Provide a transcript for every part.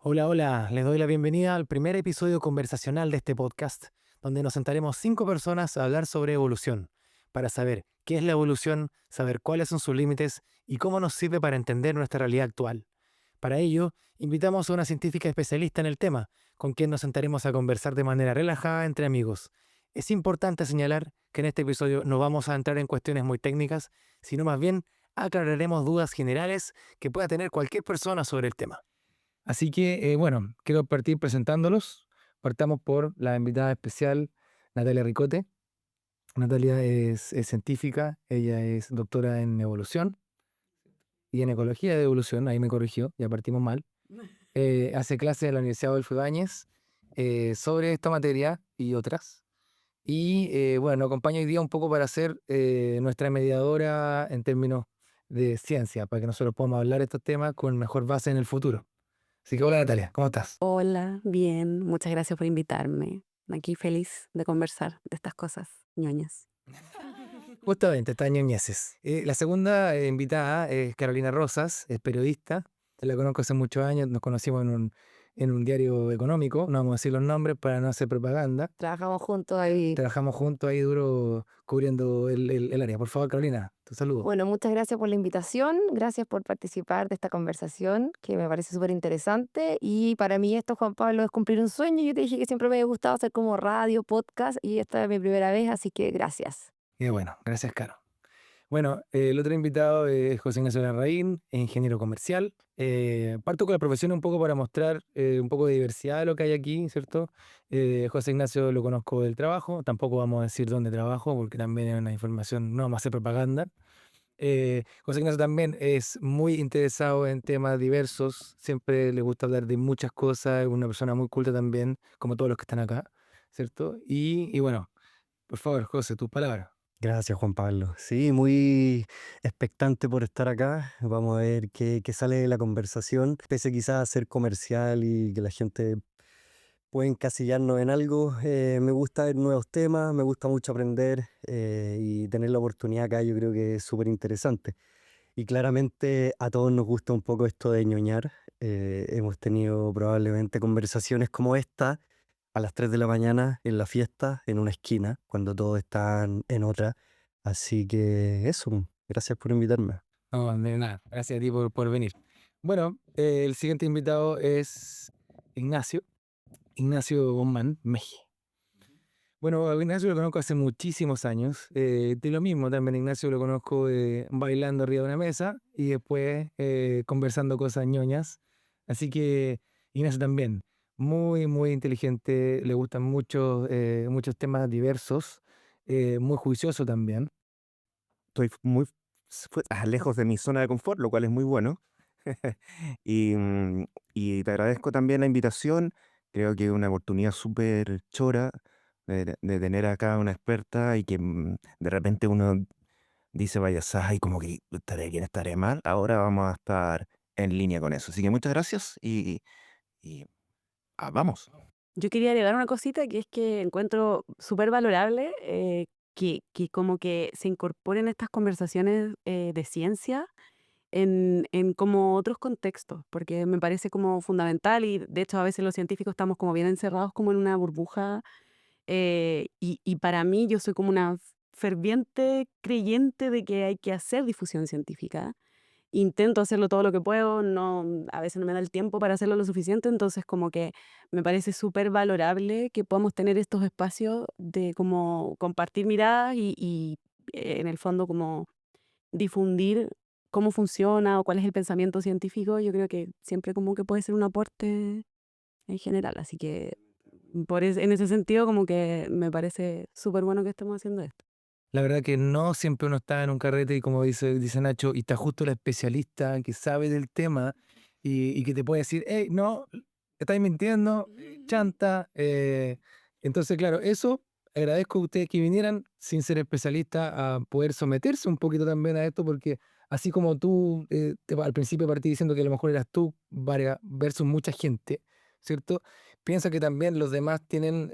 Hola, hola, les doy la bienvenida al primer episodio conversacional de este podcast, donde nos sentaremos 5 personas a hablar sobre evolución, para saber qué es la evolución, saber cuáles son sus límites y cómo nos sirve para entender nuestra realidad actual. Para ello, invitamos a una científica especialista en el tema, con quien nos sentaremos a conversar de manera relajada entre amigos. Es importante señalar que en este episodio no vamos a entrar en cuestiones muy técnicas, sino más bien aclararemos dudas generales que pueda tener cualquier persona sobre el tema. Así que, bueno, quiero partir presentándolos. Partamos por la invitada especial, Natalia Ricote. Natalia es científica, ella es doctora en evolución y en ecología de evolución, ahí me corrigió, ya partimos mal. Hace clases en la Universidad Adolfo Ibáñez sobre esta materia y otras. Y bueno, nos acompaña hoy día un poco para ser nuestra mediadora en términos de ciencia, para que nosotros podamos hablar de estos temas con mejor base en el futuro. Así que hola Natalia, ¿cómo estás? Hola, bien, muchas gracias por invitarme. Aquí feliz de conversar de estas cosas ñoñas. Justamente, está Ñeñeses. La segunda invitada es Carolina Rosas, es periodista. La conozco hace muchos años, nos conocimos en un diario económico, no vamos a decir los nombres para no hacer propaganda. Trabajamos juntos ahí. Trabajamos juntos ahí duro cubriendo el área. Por favor, Carolina, tu saludo. Bueno, muchas gracias por la invitación, gracias por participar de esta conversación que me parece súper interesante y para mí esto, Juan Pablo, es cumplir un sueño. Yo te dije que siempre me había gustado hacer como radio, podcast y esta es mi primera vez, así que gracias. Y bueno, gracias, Caro. Bueno, el otro invitado es José Ignacio Larraín, es ingeniero comercial. Parto con la profesión un poco para mostrar un poco de diversidad de lo que hay aquí, ¿cierto? José Ignacio lo conozco del trabajo, tampoco vamos a decir dónde trabajo, porque también es una información, no vamos a hacer propaganda. José Ignacio también es muy interesado en temas diversos, siempre le gusta hablar de muchas cosas, es una persona muy culta también, como todos los que están acá, ¿cierto? Y bueno, por favor, José, tus palabras. Gracias, Juan Pablo. Sí, muy expectante por estar acá. Vamos a ver qué sale de la conversación. Pese quizás a ser comercial y que la gente puede encasillarnos en algo, me gusta ver nuevos temas, me gusta mucho aprender y tener la oportunidad acá yo creo que es súper interesante. Y claramente a todos nos gusta un poco esto de ñoñar. Hemos tenido probablemente conversaciones como esta a las 3 de la mañana en la fiesta, en una esquina, cuando todos están en otra. Así que eso, gracias por invitarme. No, de nada. Gracias a ti por venir. Bueno, el siguiente invitado es Ignacio, Ignacio Guzmán Meji. Bueno, a Ignacio lo conozco hace muchísimos años. De lo mismo, también Ignacio lo conozco bailando arriba de una mesa y después conversando cosas ñoñas. Así que Ignacio también, muy, muy inteligente, le gustan muchos temas diversos, muy juicioso también. Estoy muy lejos de mi zona de confort, lo cual es muy bueno. Y, y te agradezco también la invitación. Creo que es una oportunidad súper chora de tener acá una experta y que de repente uno dice, vaya, y como que estaré bien, estaré mal. Ahora vamos a estar en línea con eso. Así que muchas gracias y vamos. Yo quería agregar una cosita que es que encuentro súper valorable que como que se incorporen estas conversaciones de ciencia en como otros contextos, porque me parece como fundamental y de hecho a veces los científicos estamos como bien encerrados como en una burbuja y para mí yo soy como una ferviente creyente de que hay que hacer difusión científica. Intento hacerlo todo lo que puedo, no, a veces no me da el tiempo para hacerlo lo suficiente, entonces como que me parece súper valorable que podamos tener estos espacios de como compartir miradas y en el fondo como difundir cómo funciona o cuál es el pensamiento científico. Yo creo que siempre como que puede ser un aporte en general, así que en ese sentido como que me parece súper bueno que estemos haciendo esto. La verdad que no siempre uno está en un carrete y como dice Nacho, y está justo la especialista que sabe del tema y que te puede decir, hey, no, estáis mintiendo, chanta. Entonces, claro, eso agradezco a ustedes que vinieran sin ser especialistas a poder someterse un poquito también a esto, porque así como tú al principio partí diciendo que a lo mejor eras tú versus mucha gente, ¿cierto? Piensa que también los demás tienen,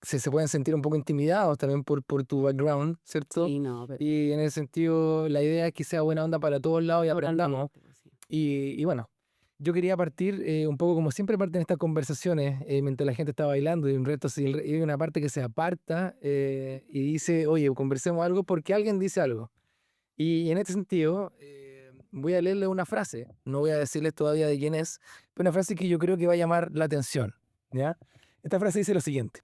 se pueden sentir un poco intimidados también por tu background, ¿cierto? Sí, no, pero Y en ese sentido, la idea es que sea buena onda para todos lados y aprendamos. totalmente, pues sí. Y bueno, Yo quería partir un poco como siempre parten estas conversaciones, mientras la gente está bailando y un reto, y hay una parte que se aparta y dice, oye, conversemos algo porque alguien dice algo. Y en este sentido, voy a leerle una frase, no voy a decirles todavía de quién es, pero una frase que yo creo que va a llamar la atención, ¿ya? Esta frase dice lo siguiente: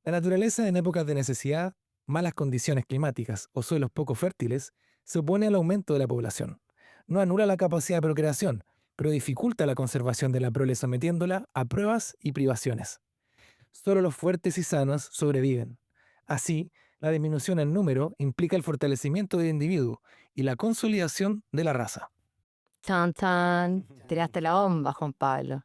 la naturaleza en épocas de necesidad, malas condiciones climáticas o suelos poco fértiles se opone al aumento de la población. No anula la capacidad de procreación, pero dificulta la conservación de la prole sometiéndola a pruebas y privaciones. Solo los fuertes y sanos sobreviven. Así, la disminución en número implica el fortalecimiento del individuo y la consolidación de la raza. Chan, chan. Tiraste la bomba, Juan Pablo.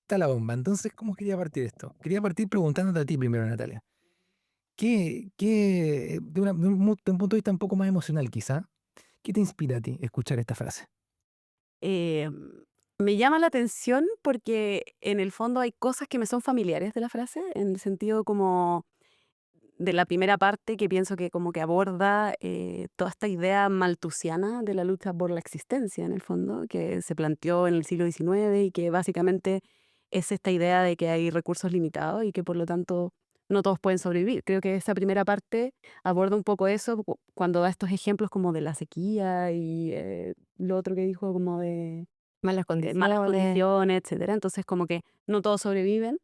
Está la bomba. Entonces, ¿cómo quería partir esto? Quería partir preguntándote a ti primero, Natalia. De un punto de vista un poco más emocional quizá, qué te inspira a ti escuchar esta frase? Eh, Me llama la atención porque en el fondo hay cosas que me son familiares de la frase, en el sentido como de la primera parte que pienso que como que aborda toda esta idea malthusiana de la lucha por la existencia, en el fondo, que se planteó en el siglo XIX y que básicamente es esta idea de que hay recursos limitados y que por lo tanto no todos pueden sobrevivir. Creo que esa primera parte aborda un poco eso cuando da estos ejemplos como de la sequía y lo otro que dijo como de Malas malas condiciones. condiciones, etcétera. Entonces como que no todos sobreviven.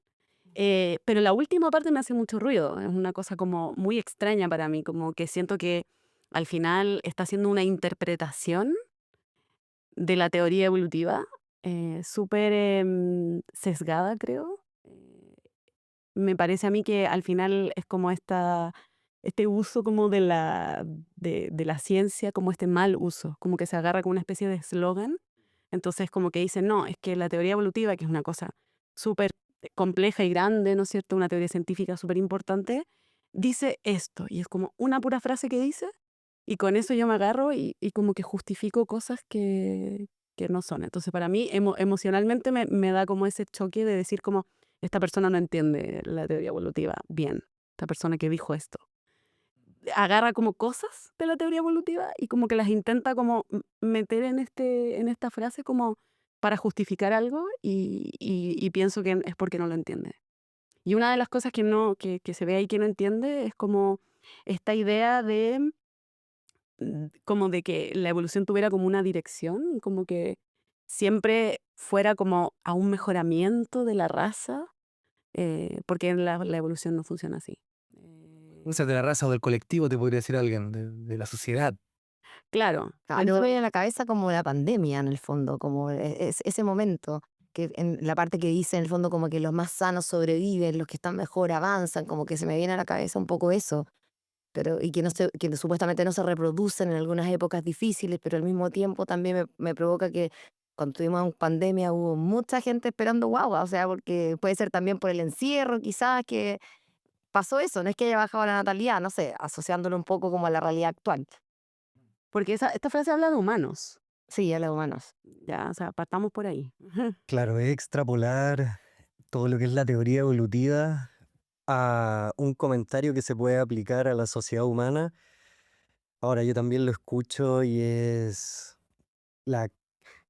Pero la última parte me hace mucho ruido, es una cosa como muy extraña para mí, como que siento que al final está haciendo una interpretación de la teoría evolutiva súper sesgada, creo. Me parece a mí que al final es como este uso como de la ciencia, como este mal uso, como que se agarra como una especie de eslogan. Entonces como que dicen, no, es que la teoría evolutiva, que es una cosa súper compleja y grande, ¿no es cierto? Una teoría científica súper importante, dice esto. Y es como una pura frase que dice, y con eso yo me agarro y como que justifico cosas que no son. Entonces para mí emocionalmente me da como ese choque de decir como, esta persona no entiende la teoría evolutiva bien, esta persona que dijo esto. Agarra como cosas de la teoría evolutiva y como que las intenta como meter en esta frase como para justificar algo y pienso que es porque no lo entiende. Y una de las cosas que, no, que se ve ahí que no entiende es como esta idea de como de que la evolución tuviera como una dirección, como que siempre fuera como a un mejoramiento de la raza, porque la evolución no funciona así. O sea, de la raza o del colectivo, te podría decir alguien, de la sociedad. Claro, A mí me pero viene a la cabeza como la pandemia, en el fondo, como ese momento, que en la parte que dice, en el fondo, como que los más sanos sobreviven, los que están mejor avanzan, como que se me viene a la cabeza un poco eso. Pero, y que, no se, que supuestamente no se reproducen en algunas épocas difíciles, pero al mismo tiempo también me provoca que cuando tuvimos pandemia hubo mucha gente esperando guagua, o sea, porque puede ser también por el encierro, quizás que pasó eso, no es que haya bajado la natalidad, no sé, asociándolo un poco como a la realidad actual. porque esta frase habla de humanos, Sí, a los humanos. ya, o sea, partamos por ahí. Claro, es extrapolar todo lo que es la teoría evolutiva a un comentario que se puede aplicar a la sociedad humana. Ahora, yo también lo escucho y es la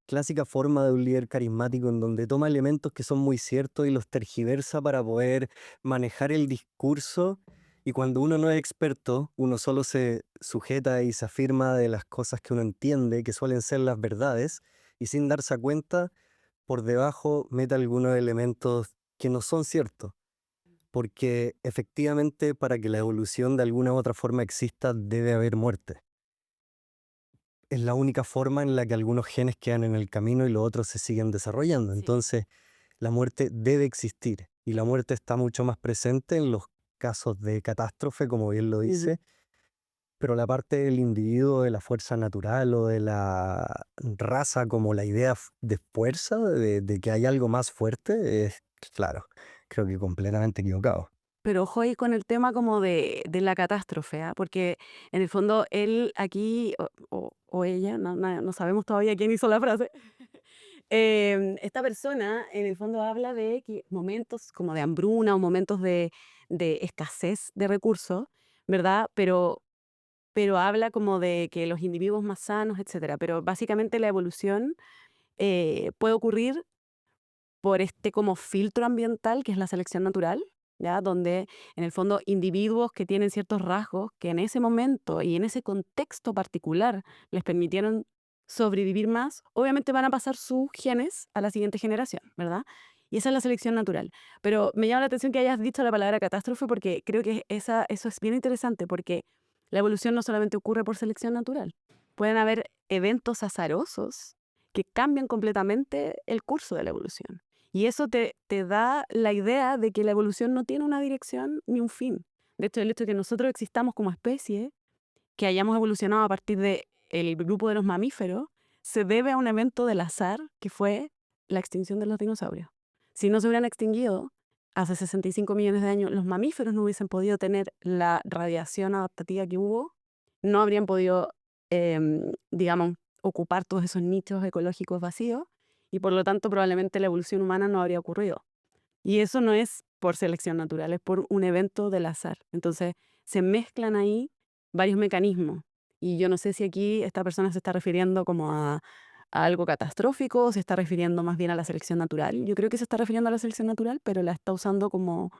clásica forma de un líder carismático en donde toma elementos que son muy ciertos y los tergiversa para poder manejar el discurso. Y cuando uno no es experto, uno solo se sujeta y se afirma de las cosas que uno entiende, que suelen ser las verdades, y sin darse cuenta, por debajo mete algunos elementos que no son ciertos. Porque efectivamente para que la evolución de alguna u otra forma exista debe haber muerte. Es la única forma en la que algunos genes quedan en el camino y los otros se siguen desarrollando. Sí. Entonces, la muerte debe existir y la muerte está mucho más presente en los casos de catástrofe, como bien lo Ujú. dice, pero la parte del individuo, de la fuerza natural o de la raza como la idea de fuerza, de que hay algo más fuerte, es claro, creo que completamente equivocado. Pero ojo ahí con el tema como de la catástrofe, ¿ah? Porque en el fondo él aquí, o ella, no sabemos todavía quién hizo la frase, esta persona en el fondo habla de que momentos como de hambruna o momentos de escasez de recursos, ¿verdad? Pero habla como de que los individuos más sanos, etcétera. Pero básicamente la evolución puede ocurrir por este como filtro ambiental que es la selección natural, ¿ya? Donde en el fondo individuos que tienen ciertos rasgos que en ese momento y en ese contexto particular les permitieron sobrevivir más, obviamente van a pasar sus genes a la siguiente generación, ¿verdad? Y esa es la selección natural. Pero me llama la atención que hayas dicho la palabra catástrofe porque creo que eso es bien interesante porque la evolución no solamente ocurre por selección natural. Pueden haber eventos azarosos que cambian completamente el curso de la evolución. Y eso te da la idea de que la evolución no tiene una dirección ni un fin. De hecho, el hecho de que nosotros existamos como especie, que hayamos evolucionado a partir del grupo de los mamíferos, se debe a un evento del azar que fue la extinción de los dinosaurios. Si no se hubieran extinguido hace 65 millones de años, los mamíferos no hubiesen podido tener la radiación adaptativa que hubo, no habrían podido, digamos, ocupar todos esos nichos ecológicos vacíos y por lo tanto probablemente la evolución humana no habría ocurrido. Y eso no es por selección natural, es por un evento del azar. Entonces se mezclan ahí varios mecanismos. Y yo no sé si aquí esta persona se está refiriendo como a algo catastrófico o se está refiriendo más bien a la selección natural. Yo creo que se está refiriendo a la selección natural, pero la está usando como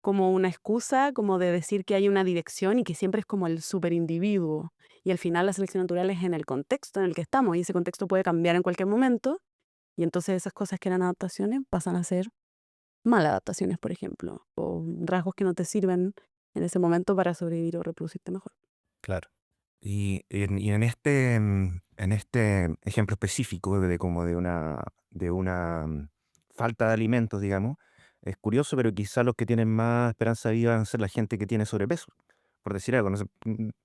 una excusa, como de decir que hay una dirección y que siempre es como el superindividuo. Y al final la selección natural es en el contexto en el que estamos y ese contexto puede cambiar en cualquier momento y entonces esas cosas que eran adaptaciones pasan a ser malas adaptaciones, por ejemplo, o rasgos que no te sirven en ese momento para sobrevivir o reproducirte mejor. Claro. Y en este ejemplo específico de como de una falta de alimentos, digamos, es curioso, pero quizá los que tienen más esperanza de vida van a ser la gente que tiene sobrepeso, por decir algo, no sé,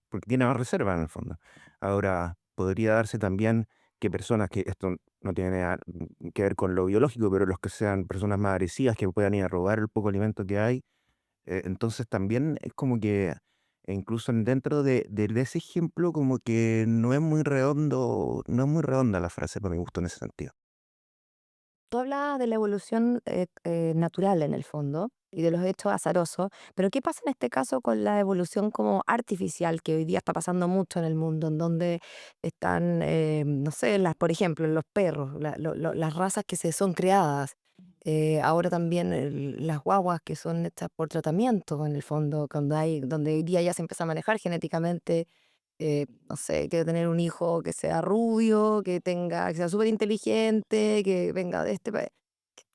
porque tiene más reserva en el fondo. Ahora, podría darse también que personas que esto no tiene nada que ver con lo biológico, pero los que sean personas más agresivas que puedan ir a robar el poco alimento que hay, entonces también es como que incluso dentro de ese ejemplo como que no es muy redonda la frase para mi gusto en ese sentido. Tú hablabas de la evolución natural en el fondo y de los hechos azarosos, pero ¿qué pasa en este caso con la evolución como artificial que hoy día está pasando mucho en el mundo, en donde están, no sé, por ejemplo, los perros, las razas que se son creadas, ahora también las guaguas que son hechas por tratamiento en el fondo, donde hoy día ya se empieza a manejar genéticamente no sé, quiero tener un hijo que sea rubio, que sea súper inteligente, que venga de este país.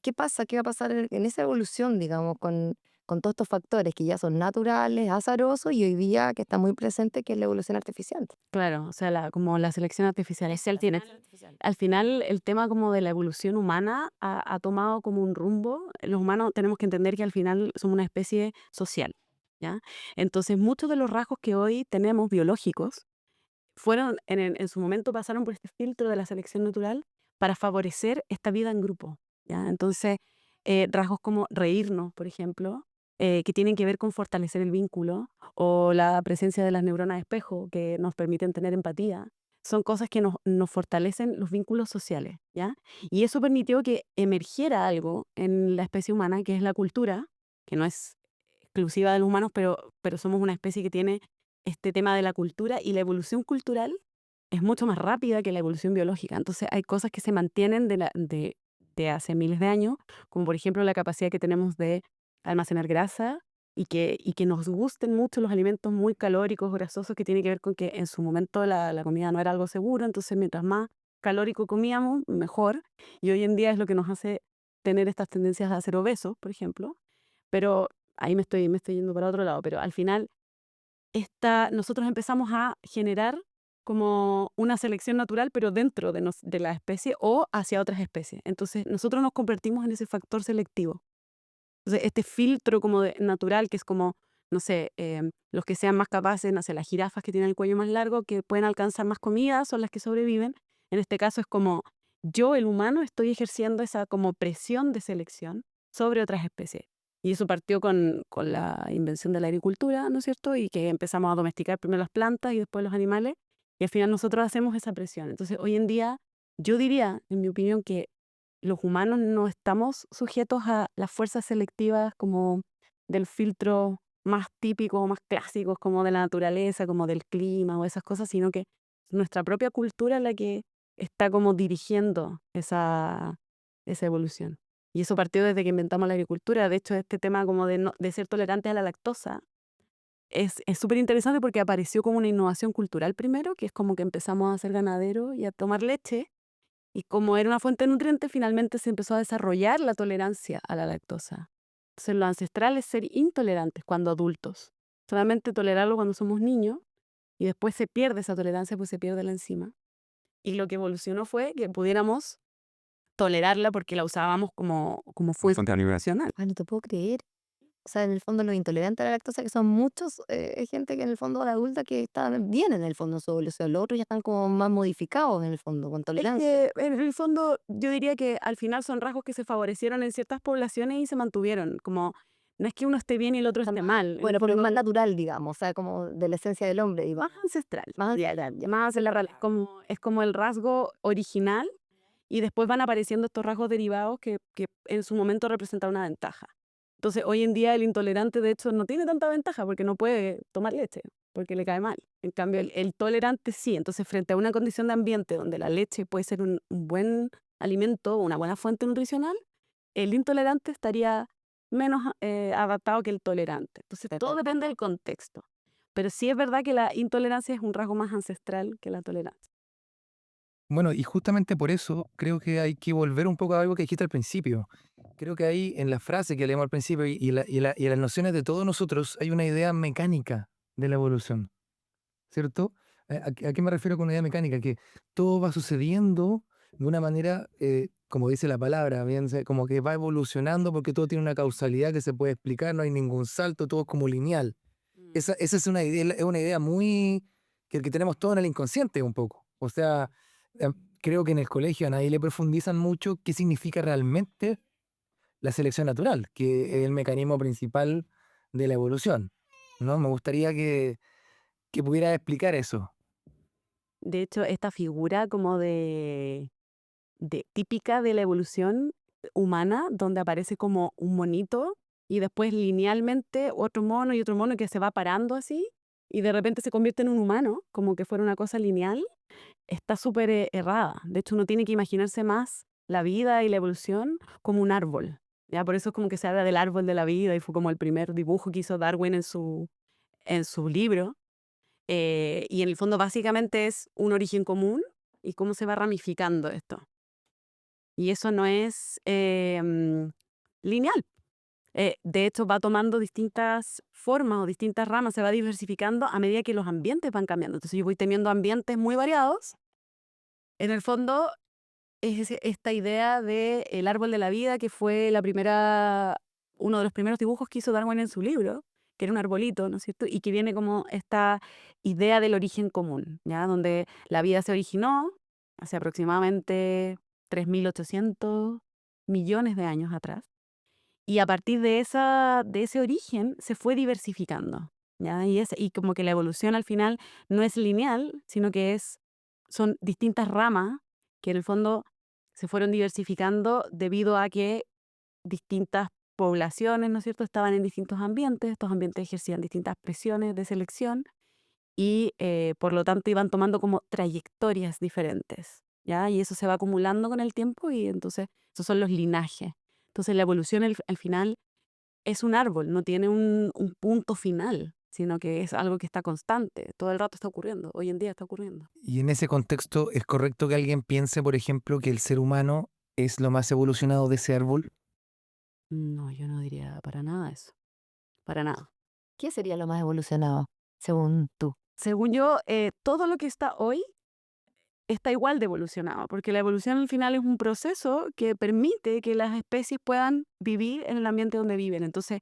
¿Qué pasa? ¿Qué va a pasar en esa evolución, digamos, con todos estos factores que ya son naturales, azarosos y hoy día que está muy presente, que es la evolución artificial? Claro, o sea, como la selección artificial. Es que La selección artificial. al final el tema como de la evolución humana ha tomado como un rumbo. Los humanos tenemos que entender que al final somos una especie social, ¿ya? Entonces muchos de los rasgos que hoy tenemos biológicos en su momento pasaron por este filtro de la selección natural para favorecer esta vida en grupo, ¿ya? Entonces, rasgos como reírnos, por ejemplo, que tienen que ver con fortalecer el vínculo, o la presencia de las neuronas espejo, que nos permiten tener empatía, son cosas que nos fortalecen los vínculos sociales, ¿ya? Y eso permitió que emergiera algo en la especie humana, que es la cultura, que no es exclusiva de los humanos, pero somos una especie que tiene este tema de la cultura y la evolución cultural es mucho más rápida que la evolución biológica. Entonces hay cosas que se mantienen de hace miles de años, como por ejemplo la capacidad que tenemos de almacenar grasa y que nos gusten mucho los alimentos muy calóricos, grasosos, que tiene que ver con que en su momento la comida no era algo seguro, entonces mientras más calórico comíamos, mejor. Y hoy en día es lo que nos hace tener estas tendencias a ser obesos, por ejemplo. Pero ahí me estoy yendo para otro lado, pero al final nosotros empezamos a generar como una selección natural, pero dentro de la especie o hacia otras especies. Entonces, nosotros nos convertimos en ese factor selectivo. Entonces, este filtro como natural, que es como, no sé, los que sean más capaces, no sé, las jirafas que tienen el cuello más largo, que pueden alcanzar más comida, son las que sobreviven. En este caso es como yo, el humano, estoy ejerciendo esa como presión de selección sobre otras especies. Y eso partió con la invención de la agricultura, ¿no es cierto? Y que empezamos a domesticar primero las plantas y después los animales. Y al final nosotros hacemos esa presión. Entonces, hoy en día, yo diría, en mi opinión, que los humanos no estamos sujetos a las fuerzas selectivas como del filtro más típico, más clásicos, como de la naturaleza, como del clima o esas cosas, sino que nuestra propia cultura es la que está como dirigiendo esa evolución. Y eso partió desde que inventamos la agricultura. De hecho, este tema como de ser tolerante a la lactosa es súper interesante porque apareció como una innovación cultural primero, que es como que empezamos a ser ganaderos y a tomar leche. Y como era una fuente de nutrientes, finalmente se empezó a desarrollar la tolerancia a la lactosa. Entonces, lo ancestral es ser intolerantes cuando adultos. Solamente tolerarlo cuando somos niños y después se pierde esa tolerancia, pues se pierde la enzima. Y lo que evolucionó fue que pudiéramos tolerarla porque la usábamos como fuente Fuente de alimento. nutricional. Ay, no te puedo creer. O sea, en el fondo los intolerantes a la lactosa, que son muchos, gente que en el fondo la adulta que está bien en el fondo en su evolución. Los otros ya están como más modificados en el fondo, con Es tolerancia. que en el fondo yo diría que al final son rasgos que se favorecieron en ciertas poblaciones y se mantuvieron. Como no es que uno esté bien y el otro esté mal. En el Bueno, pero es fondo más natural, digamos, o sea, como de la esencia del hombre, digo. más ancestral. Más Ya, más ancestral. Es como el rasgo original y después van apareciendo estos rasgos derivados que en su momento representan una ventaja. Entonces, hoy en día el intolerante, de hecho, no tiene tanta ventaja porque no puede tomar leche, porque le cae mal. En cambio, el tolerante sí. Entonces, frente a una condición de ambiente donde la leche puede ser un buen alimento, una buena fuente nutricional, el intolerante estaría menos adaptado que el tolerante. Entonces, todo depende del contexto. Pero sí es verdad que la intolerancia es un rasgo más ancestral que la tolerancia. Bueno, y justamente por eso creo que hay que volver un poco a algo que dijiste al principio. Creo que ahí en la frase que leímos al principio y las nociones de todos nosotros hay una idea mecánica de la evolución, ¿cierto? ¿A qué me refiero con una idea mecánica? Que todo va sucediendo de una manera, como dice la palabra, bien, como que va evolucionando porque todo tiene una causalidad que se puede explicar, no hay ningún salto, todo es como lineal. Esa es una idea muy que tenemos todo en el inconsciente un poco. O sea, em, creo que en el colegio a nadie le profundizan mucho qué significa realmente la selección natural, que es el mecanismo principal de la evolución, ¿no? Me gustaría que pudiera explicar eso. De hecho, esta figura como de típica de la evolución humana, donde aparece como un monito y después linealmente otro mono que se va parando así y de repente se convierte en un humano, como que fuera una cosa lineal, está súper errada. De hecho, uno tiene que imaginarse más la vida y la evolución como un árbol. Ya por eso es como que se habla del árbol de la vida y fue como el primer dibujo que hizo Darwin en su libro. Y en el fondo básicamente es un origen común y cómo se va ramificando esto. Y eso no es lineal. De hecho, va tomando distintas formas o distintas ramas, se va diversificando a medida que los ambientes van cambiando. Entonces yo voy teniendo ambientes muy variados. En el fondo es esta idea del árbol de la vida que fue uno de los primeros dibujos que hizo Darwin en su libro, que era un arbolito, ¿no es cierto? Y que viene como esta idea del origen común, ¿ya? Donde la vida se originó hace aproximadamente 3.800 millones de años atrás. Y a partir de ese origen se fue diversificando, ¿ya? Y como que la evolución al final no es lineal, sino que son distintas ramas que en el fondo se fueron diversificando debido a que distintas poblaciones, ¿no es cierto?, estaban en distintos ambientes, estos ambientes ejercían distintas presiones de selección y por lo tanto iban tomando como trayectorias diferentes, ¿ya? Y eso se va acumulando con el tiempo y entonces esos son los linajes. Entonces la evolución al final es un árbol, no tiene un punto final, sino que es algo que está constante, todo el rato está ocurriendo, hoy en día está ocurriendo. Y en ese contexto, ¿es correcto que alguien piense, por ejemplo, que el ser humano es lo más evolucionado de ese árbol? No, yo no diría para nada eso, para nada. ¿Qué sería lo más evolucionado, según tú? Según yo, todo lo que está hoy está igual de evolucionado, porque la evolución al final es un proceso que permite que las especies puedan vivir en el ambiente donde viven. Entonces,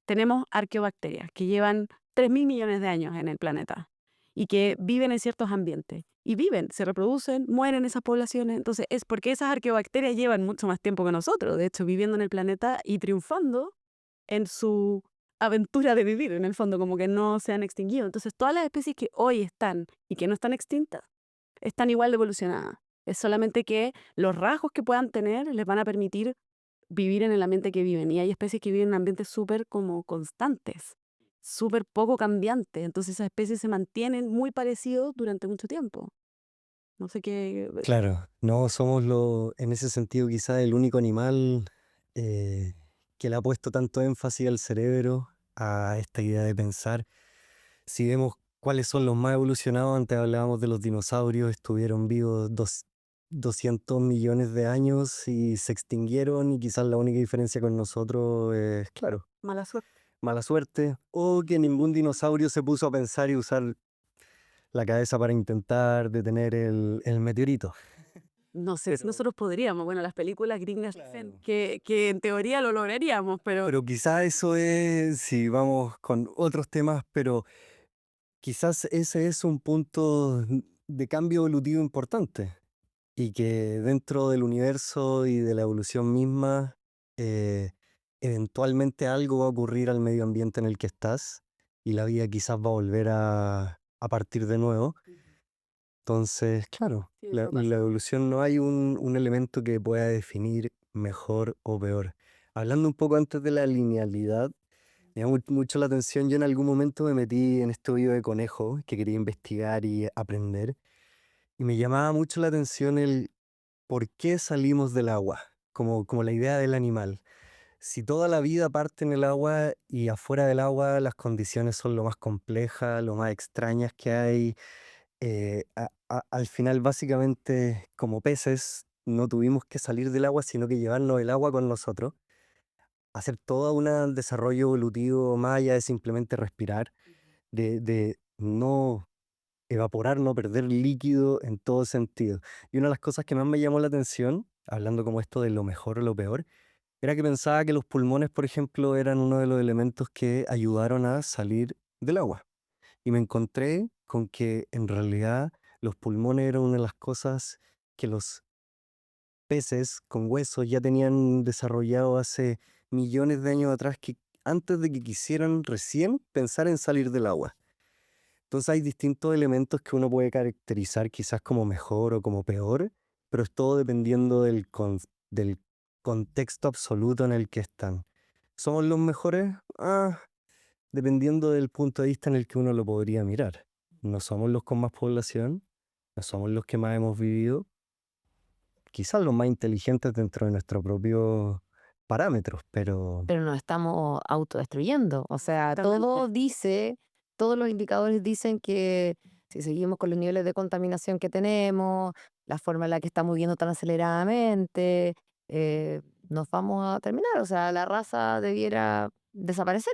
tenemos arqueobacterias que llevan 3.000 millones de años en el planeta y que viven en ciertos ambientes. Y viven, se reproducen, mueren esas poblaciones. Entonces, es porque esas arqueobacterias llevan mucho más tiempo que nosotros, de hecho, viviendo en el planeta y triunfando en su aventura de vivir, en el fondo, como que no se han extinguido. Entonces, todas las especies que hoy están y que no están extintas, están igual de evolucionadas. Es solamente que los rasgos que puedan tener les van a permitir vivir en el ambiente que viven. Y hay especies que viven en ambientes súper como constantes, súper poco cambiantes. Entonces esas especies se mantienen muy parecidos durante mucho tiempo. No sé qué. Claro, no somos en ese sentido quizás el único animal eh, que le ha puesto tanto énfasis al cerebro, a esta idea de pensar. Si vemos cuáles son los más evolucionados, antes hablábamos de los dinosaurios, estuvieron vivos 200 millones de años y se extinguieron, y quizás la única diferencia con nosotros es, claro, Mala suerte. mala suerte, o que ningún dinosaurio se puso a pensar y usar la cabeza para intentar detener el meteorito. No sé si Pero, nosotros podríamos. Bueno, las películas gringas dicen claro. que en teoría lo lograríamos, pero Pero quizás eso es, si vamos con otros temas, pero quizás ese es un punto de cambio evolutivo importante, y que dentro del universo y de la evolución misma, eh, eventualmente algo va a ocurrir al medio ambiente en el que estás, y la vida quizás va a volver a partir de nuevo. Entonces, claro, sí, la, eso la pasa. evolución no hay un elemento que pueda definir mejor o peor. Hablando un poco antes de la linealidad, me llama mucho la atención. Yo en algún momento me metí en este hoyo de conejo que quería investigar y aprender, y me llamaba mucho la atención el por qué salimos del agua, como la idea del animal. Si toda la vida parte en el agua y afuera del agua las condiciones son lo más complejas, lo más extrañas que hay, al final básicamente como peces no tuvimos que salir del agua, sino que llevarnos el agua con nosotros, hacer todo un desarrollo evolutivo más allá de simplemente respirar, de no evaporar, no perder líquido en todo sentido. Y una de las cosas que más me llamó la atención, hablando como esto de lo mejor o lo peor, era que pensaba que los pulmones, por ejemplo, eran uno de los elementos que ayudaron a salir del agua. Y me encontré con que en realidad los pulmones eran una de las cosas que los peces con huesos ya tenían desarrollado hace millones de años atrás, que antes de que quisieran recién pensar en salir del agua. Entonces hay distintos elementos que uno puede caracterizar quizás como mejor o como peor, pero es todo dependiendo del contexto absoluto en el que están. ¿Somos los mejores? Dependiendo del punto de vista en el que uno lo podría mirar. No somos los con más población, no somos los que más hemos vivido, quizás los más inteligentes dentro de nuestros propios parámetros, pero Pero nos estamos autodestruyendo. O sea, Exactamente. todos los indicadores dicen que si seguimos con los niveles de contaminación que tenemos, la forma en la que estamos viviendo tan aceleradamente, eh, nos vamos a terminar. O sea, la raza debiera desaparecer.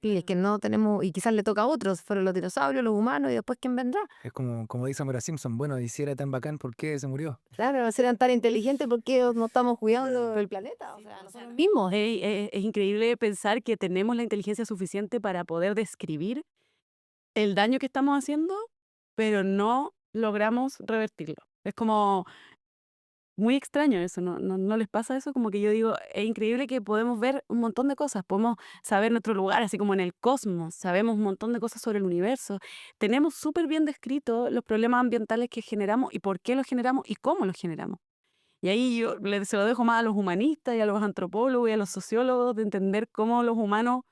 Y es que no tenemos, y quizás le toca a otros, fueron los dinosaurios, los humanos, y después quién vendrá. Es como dice Homero Simpson, bueno, y si era tan bacán, ¿por qué se murió? Claro, serán tan inteligentes porque no estamos cuidando el planeta. O sea, nosotros mismos. Es increíble pensar que tenemos la inteligencia suficiente para poder describir el daño que estamos haciendo, pero no logramos revertirlo. Es como muy extraño eso, ¿no les pasa eso? Como que yo digo, es increíble que podemos ver un montón de cosas, podemos saber nuestro lugar, así como en el cosmos, sabemos un montón de cosas sobre el universo, tenemos súper bien descrito los problemas ambientales que generamos y por qué los generamos y cómo los generamos. Y ahí yo se lo dejo más a los humanistas y a los antropólogos y a los sociólogos de entender cómo los humanos,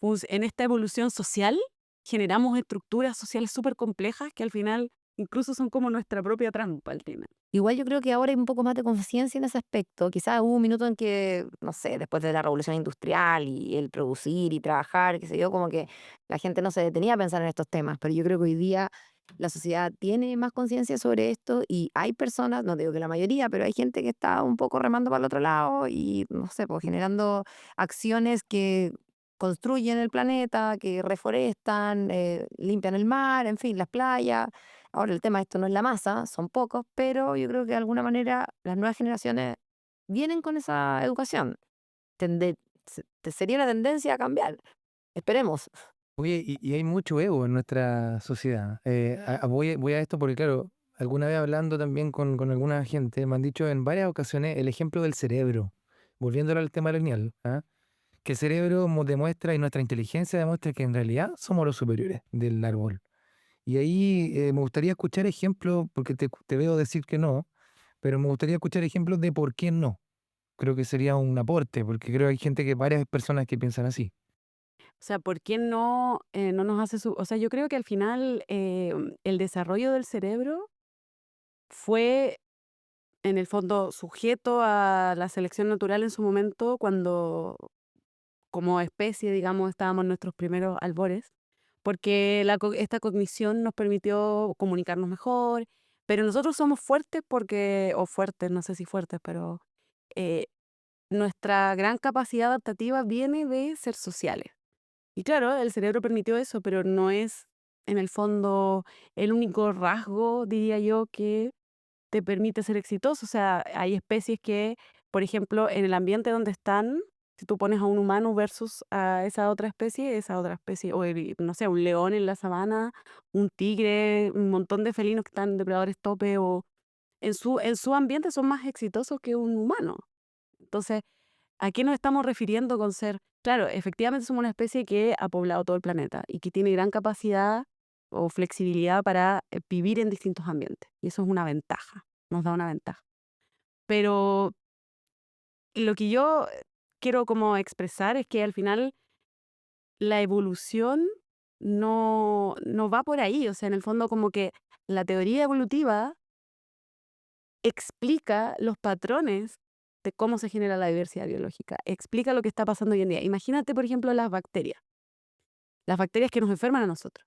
pues, en esta evolución social, generamos estructuras sociales súper complejas que al final incluso son como nuestra propia trampa al final. Igual yo creo que ahora hay un poco más de conciencia en ese aspecto. Quizás hubo un minuto en que, no sé, después de la revolución industrial y el producir y trabajar, qué sé yo, como que la gente no se detenía a pensar en estos temas, pero yo creo que hoy día la sociedad tiene más conciencia sobre esto y hay personas, no digo que la mayoría, pero hay gente que está un poco remando para el otro lado y, no sé, pues generando acciones que construyen el planeta, que reforestan, limpian el mar, en fin, las playas. Ahora el tema, esto no es la masa, son pocos, pero yo creo que de alguna manera las nuevas generaciones vienen con esa educación. Tende- Sería una tendencia a cambiar. Esperemos. Oye, y hay mucho ego en nuestra sociedad. Voy a esto porque, claro, alguna vez hablando también con alguna gente, me han dicho en varias ocasiones el ejemplo del cerebro, volviéndolo al tema lineal, ¿ah? Que el cerebro demuestra y nuestra inteligencia demuestra que en realidad somos los superiores del árbol. Y ahí me gustaría escuchar ejemplos, porque te veo decir que no, pero me gustaría escuchar ejemplos de por qué no. Creo que sería un aporte, porque creo que hay gente varias personas que piensan así. O sea, ¿por qué no nos hace o sea, yo creo que al final el desarrollo del cerebro fue en el fondo sujeto a la selección natural en su momento cuando como especie, digamos, estábamos en nuestros primeros albores, porque esta cognición nos permitió comunicarnos mejor, pero nosotros somos fuertes porque, o fuertes, no sé si fuertes, pero eh, nuestra gran capacidad adaptativa viene de ser sociales. Y claro, el cerebro permitió eso, pero no es en el fondo el único rasgo, diría yo, que te permite ser exitoso. O sea, hay especies que, por ejemplo, en el ambiente donde están, si tú pones a un humano versus a esa otra especie, o no sé, un león en la sabana, un tigre, un montón de felinos que están depredadores tope, o en su ambiente son más exitosos que un humano. Entonces, ¿a qué nos estamos refiriendo con ser? Claro, efectivamente somos una especie que ha poblado todo el planeta y que tiene gran capacidad o flexibilidad para vivir en distintos ambientes. Y eso es una ventaja, nos da una ventaja. Pero lo que yo quiero como expresar es que al final la evolución no va por ahí. O sea, en el fondo como que la teoría evolutiva explica los patrones de cómo se genera la diversidad biológica, explica lo que está pasando hoy en día. Imagínate, por ejemplo, las bacterias que nos enferman a nosotros,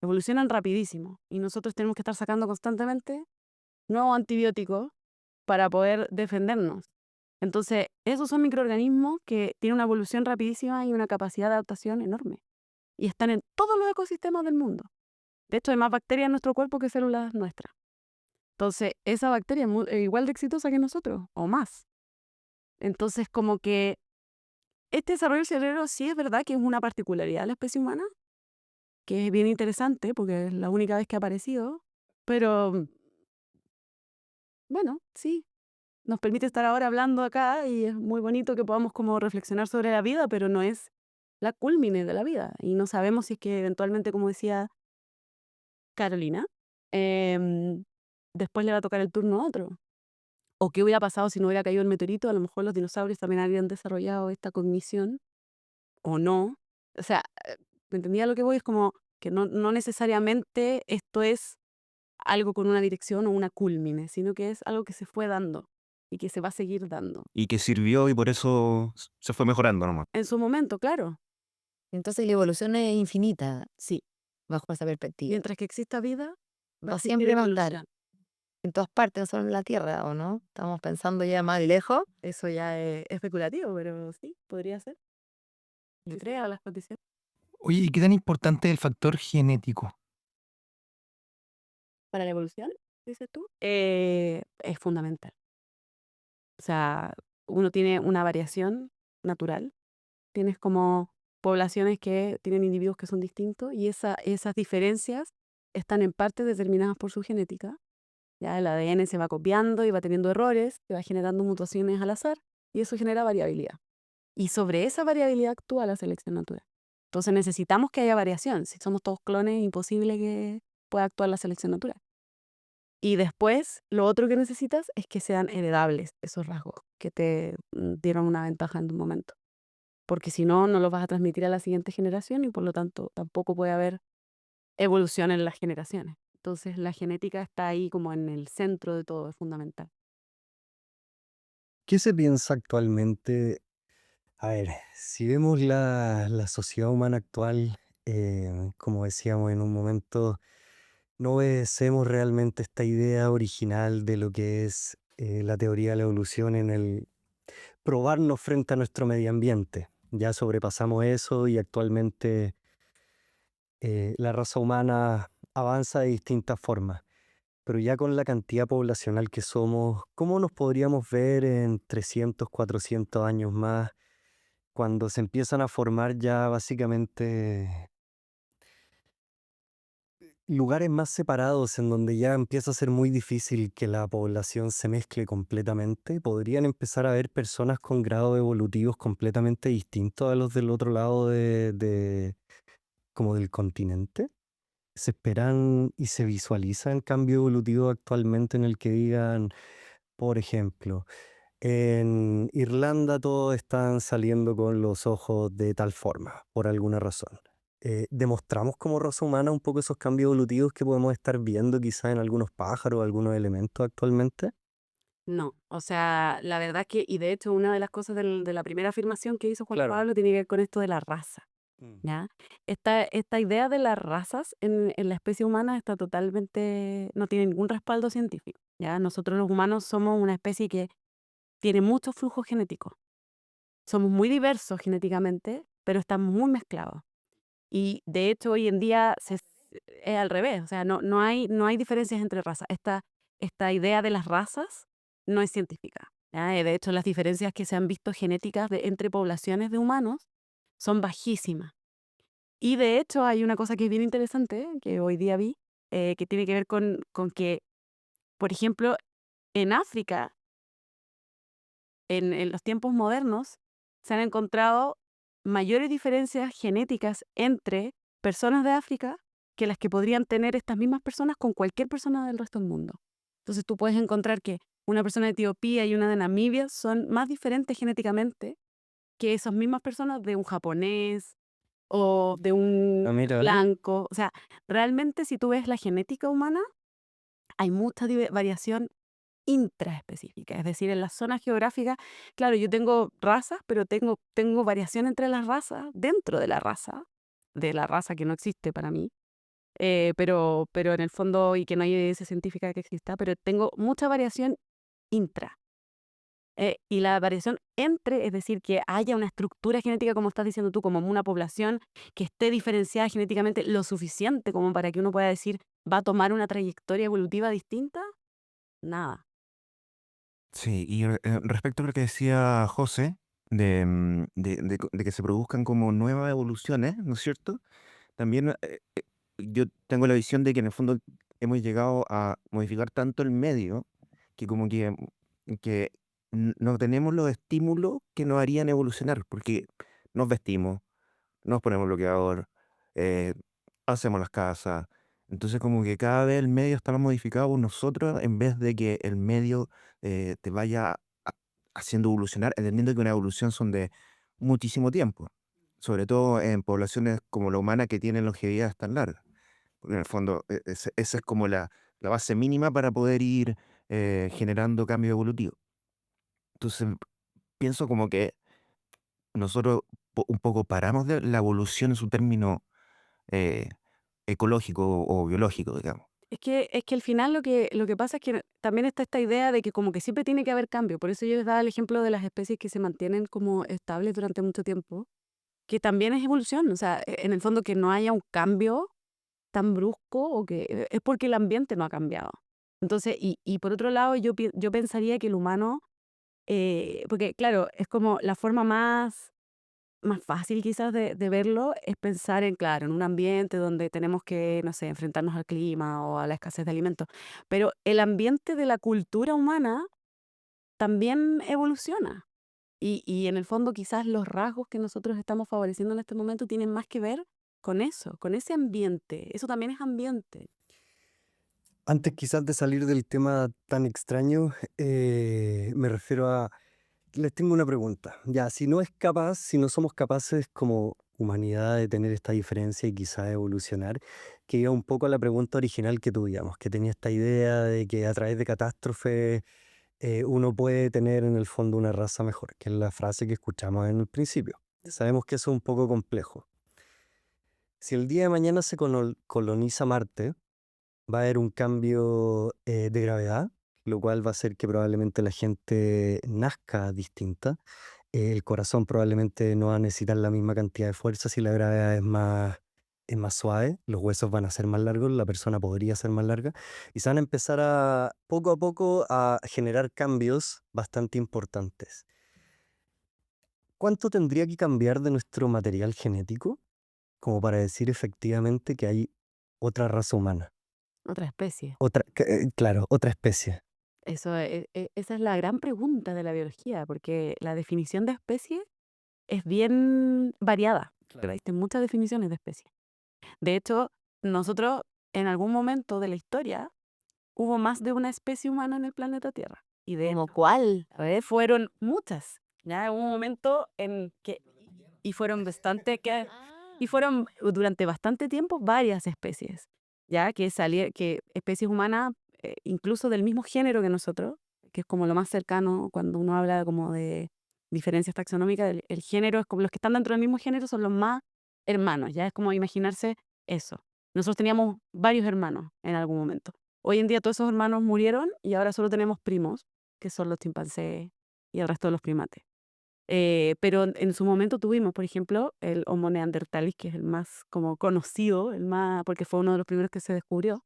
evolucionan rapidísimo y nosotros tenemos que estar sacando constantemente nuevos antibióticos para poder defendernos. Entonces, esos son microorganismos que tienen una evolución rapidísima y una capacidad de adaptación enorme y están en todos los ecosistemas del mundo. De hecho, hay más bacterias en nuestro cuerpo que células nuestras. Entonces, esa bacteria es igual de exitosa que nosotros o más. Entonces, como que este desarrollo del cerebro sí es verdad que es una particularidad de la especie humana, que es bien interesante porque es la única vez que ha aparecido, pero bueno, sí, nos permite estar ahora hablando acá y es muy bonito que podamos como reflexionar sobre la vida, pero no es la culmine de la vida y no sabemos si es que eventualmente, como decía Carolina, em, después le va a tocar el turno a otro. O qué hubiera pasado si no hubiera caído el meteorito, a lo mejor los dinosaurios también habrían desarrollado esta cognición o no. O sea, ¿me entendía lo que voy? Es como que no necesariamente esto es algo con una dirección o una culmine, sino que es algo que se fue dando y que se va a seguir dando. Y que sirvió y por eso se fue mejorando nomás. En su momento, claro, Entonces la evolución es infinita sí. bajo esa perspectiva. Mientras que exista vida, va a Va existir siempre a estar evolución. en todas partes, no solo en la Tierra, ¿o no? Estamos pensando ya más lejos. Eso ya es especulativo, pero sí, podría ser. Yo creo a las condiciones. Oye, ¿y qué tan importante es el factor genético? ¿Para la evolución, dices tú? Es fundamental. O sea, uno tiene una variación natural. Tienes como poblaciones que tienen individuos que son distintos y esas diferencias están en parte determinadas por su genética. Ya el ADN se va copiando y va teniendo errores, se va generando mutaciones al azar y eso genera variabilidad. Y sobre esa variabilidad actúa la selección natural. Entonces necesitamos que haya variación. Si somos todos clones, es imposible que pueda actuar la selección natural. Y después, lo otro que necesitas es que sean heredables esos rasgos que te dieron una ventaja en tu momento. Porque si no, no los vas a transmitir a la siguiente generación y por lo tanto tampoco puede haber evolución en las generaciones. Entonces la genética está ahí como en el centro de todo, es fundamental. ¿Qué se piensa actualmente? A ver, si vemos la sociedad humana actual, como decíamos en un momento, no obedecemos realmente esta idea original de lo que es la teoría de la evolución en el probarnos frente a nuestro medio ambiente. Ya sobrepasamos eso y actualmente la raza humana avanza de distintas formas. Pero ya con la cantidad poblacional que somos, ¿cómo nos podríamos ver en 300, 400 años más, cuando se empiezan a formar ya básicamente lugares más separados en donde ya empieza a ser muy difícil que la población se mezcle completamente? ¿Podrían empezar a haber personas con grados evolutivos completamente distintos a los del otro lado como del continente? ¿Se esperan y se visualizan cambio evolutivo actualmente en el que digan, por ejemplo, en Irlanda todos están saliendo con los ojos de tal forma, por alguna razón? ¿demostramos como raza humana un poco esos cambios evolutivos que podemos estar viendo quizás en algunos pájaros, algunos elementos actualmente? No, o sea, la verdad que, y de hecho una de las cosas de la primera afirmación que hizo Juan Claro. Pablo tiene que ver con esto de la raza, ¿ya? Esta idea de las razas en la especie humana está totalmente, no tiene ningún respaldo científico, ¿ya? Nosotros los humanos somos una especie que tiene mucho flujo genético. Somos muy diversos genéticamente, pero estamos muy mezclados. Y de hecho hoy en día es al revés, o sea, no hay diferencias entre razas. Esta idea de las razas no es científica, ¿ya? De hecho, las diferencias que se han visto genéticas entre poblaciones de humanos son bajísimas. Y de hecho hay una cosa que es bien interesante, que hoy día vi, que tiene que ver con que, por ejemplo, en África, en los tiempos modernos, se han encontrado mayores diferencias genéticas entre personas de África que las que podrían tener estas mismas personas con cualquier persona del resto del mundo. Entonces tú puedes encontrar que una persona de Etiopía y una de Namibia son más diferentes genéticamente que esas mismas personas de un japonés o de un Mira, blanco. O sea, realmente si tú ves la genética humana, hay mucha variación intraespecífica, es decir, en la zona geográfica, claro, yo tengo razas, pero tengo variación entre las razas, dentro de la raza que no existe para mí, pero en el fondo, y que no hay evidencia científica que exista, pero tengo mucha variación intra. Y la variación entre, es decir, que haya una estructura genética, como estás diciendo tú, como una población que esté diferenciada genéticamente lo suficiente como para que uno pueda decir, va a tomar una trayectoria evolutiva distinta, nada. Sí, y respecto a lo que decía José, de que se produzcan como nuevas evoluciones, ¿no es cierto? También yo tengo la visión de que en el fondo hemos llegado a modificar tanto el medio que como que no tenemos los estímulos que nos harían evolucionar, porque nos vestimos, nos ponemos bloqueador, eh, hacemos las casas. Entonces como que cada vez el medio está más modificado por nosotros en vez de que el medio te vaya haciendo evolucionar, entendiendo que una evolución son de muchísimo tiempo, sobre todo en poblaciones como la humana que tienen longevidades tan largas. Porque en el fondo esa es como la base mínima para poder ir generando cambio evolutivo. Entonces pienso como que nosotros un poco paramos de la evolución en su término eh, ecológico o biológico, digamos. Es que al final lo que pasa es que también está esta idea de que como que siempre tiene que haber cambio. Por eso yo les daba el ejemplo de las especies que se mantienen como estables durante mucho tiempo, que también es evolución. O sea, en el fondo que no haya un cambio tan brusco o que es porque el ambiente no ha cambiado. Entonces, y por otro lado, yo pensaría que el humano, porque claro, es como la forma más fácil quizás de verlo es pensar en, claro, en un ambiente donde tenemos que, no sé, enfrentarnos al clima o a la escasez de alimentos. Pero el ambiente de la cultura humana también evoluciona. Y en el fondo quizás los rasgos que nosotros estamos favoreciendo en este momento tienen más que ver con eso, con ese ambiente. Eso también es ambiente. Antes quizás de salir del tema tan extraño, me refiero a, les tengo una pregunta. Ya, si no somos capaces como humanidad de tener esta diferencia y quizás evolucionar, que iba un poco a la pregunta original que tuvimos, que tenía esta idea de que a través de catástrofes uno puede tener en el fondo una raza mejor, que es la frase que escuchamos en el principio. Sabemos que eso es un poco complejo. Si el día de mañana se coloniza Marte, va a haber un cambio de gravedad, lo cual va a hacer que probablemente la gente nazca distinta. El corazón probablemente no va a necesitar la misma cantidad de fuerza si la gravedad es más suave, los huesos van a ser más largos, la persona podría ser más larga, y se van a empezar poco a poco a generar cambios bastante importantes. ¿Cuánto tendría que cambiar de nuestro material genético como para decir efectivamente que hay otra raza humana? Otra especie. Claro, otra especie. Esa es la gran pregunta de la biología, porque la definición de especie es bien variada. Claro. Existen muchas definiciones de especie. De hecho, nosotros en algún momento de la historia hubo más de una especie humana en el planeta Tierra. Y de ¿Como hecho, cuál? a ver, fueron muchas. Ya hubo un momento en que, y fueron bastante que, Y fueron durante bastante tiempo varias especies, ya que especies humanas, incluso del mismo género que nosotros, que es como lo más cercano cuando uno habla como de diferencias taxonómicas, el género es como los que están dentro del mismo género son los más hermanos, ya es como imaginarse eso. Nosotros teníamos varios hermanos en algún momento. Hoy en día todos esos hermanos murieron y ahora solo tenemos primos, que son los chimpancés y el resto de los primates. Pero en su momento tuvimos, por ejemplo, el Homo neanderthalis, que es el más como conocido, porque fue uno de los primeros que se descubrió,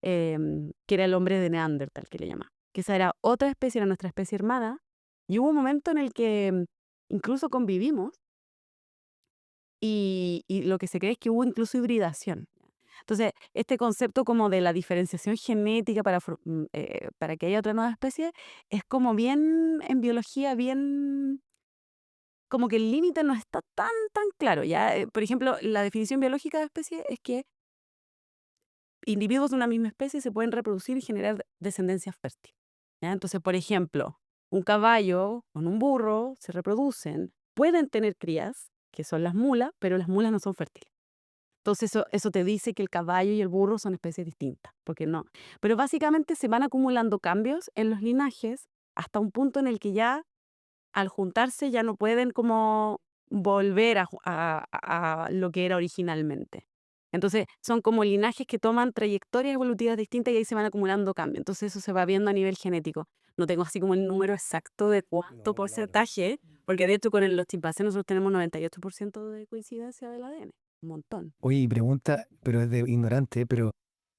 que era el hombre de Neandertal, que le llaman. Que esa era otra especie, era nuestra especie hermana, y hubo un momento en el que incluso convivimos y lo que se cree es que hubo incluso hibridación. Entonces, este concepto como de la diferenciación genética para que haya otra nueva especie es como bien, en biología, bien como que el límite no está tan claro, ¿ya? Por ejemplo, la definición biológica de especie es que individuos de una misma especie se pueden reproducir y generar descendencia fértil, ¿ya? Entonces, por ejemplo, un caballo con un burro se reproducen, pueden tener crías, que son las mulas, pero las mulas no son fértiles. Entonces, eso te dice que el caballo y el burro son especies distintas, porque no. Pero básicamente se van acumulando cambios en los linajes hasta un punto en el que ya al juntarse ya no pueden como volver a lo que era originalmente. Entonces, son como linajes que toman trayectorias evolutivas distintas y ahí se van acumulando cambios. Entonces, eso se va viendo a nivel genético. No tengo así como el número exacto de cuánto No, claro. porcentaje, porque de hecho con los chimpancés nosotros tenemos 98% de coincidencia del ADN. Un montón. Oye, y pregunta, pero es de ignorante, pero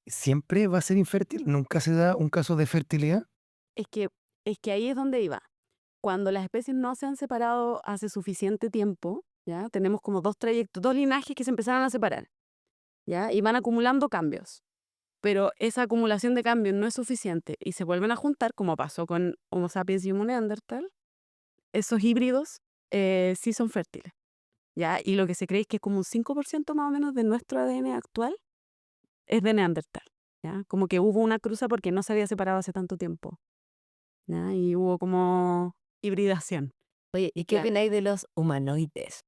¿siempre va a ser infértil? ¿Nunca se da un caso de fertilidad? Es que, es que ahí es donde iba. Cuando las especies no se han separado hace suficiente tiempo, ¿ya? Tenemos como dos linajes que se empezaron a separar, ¿ya? Y van acumulando cambios. Pero esa acumulación de cambios no es suficiente y se vuelven a juntar, como pasó con Homo sapiens y Homo neandertal. Esos híbridos sí son fértiles, ¿ya? Y lo que se cree es que como un 5% más o menos de nuestro ADN actual es de neandertal, ¿ya? Como que hubo una cruza porque no se había separado hace tanto tiempo, ¿ya? Y hubo como hibridación. Oye, ¿y qué Ya. opináis de los humanoides?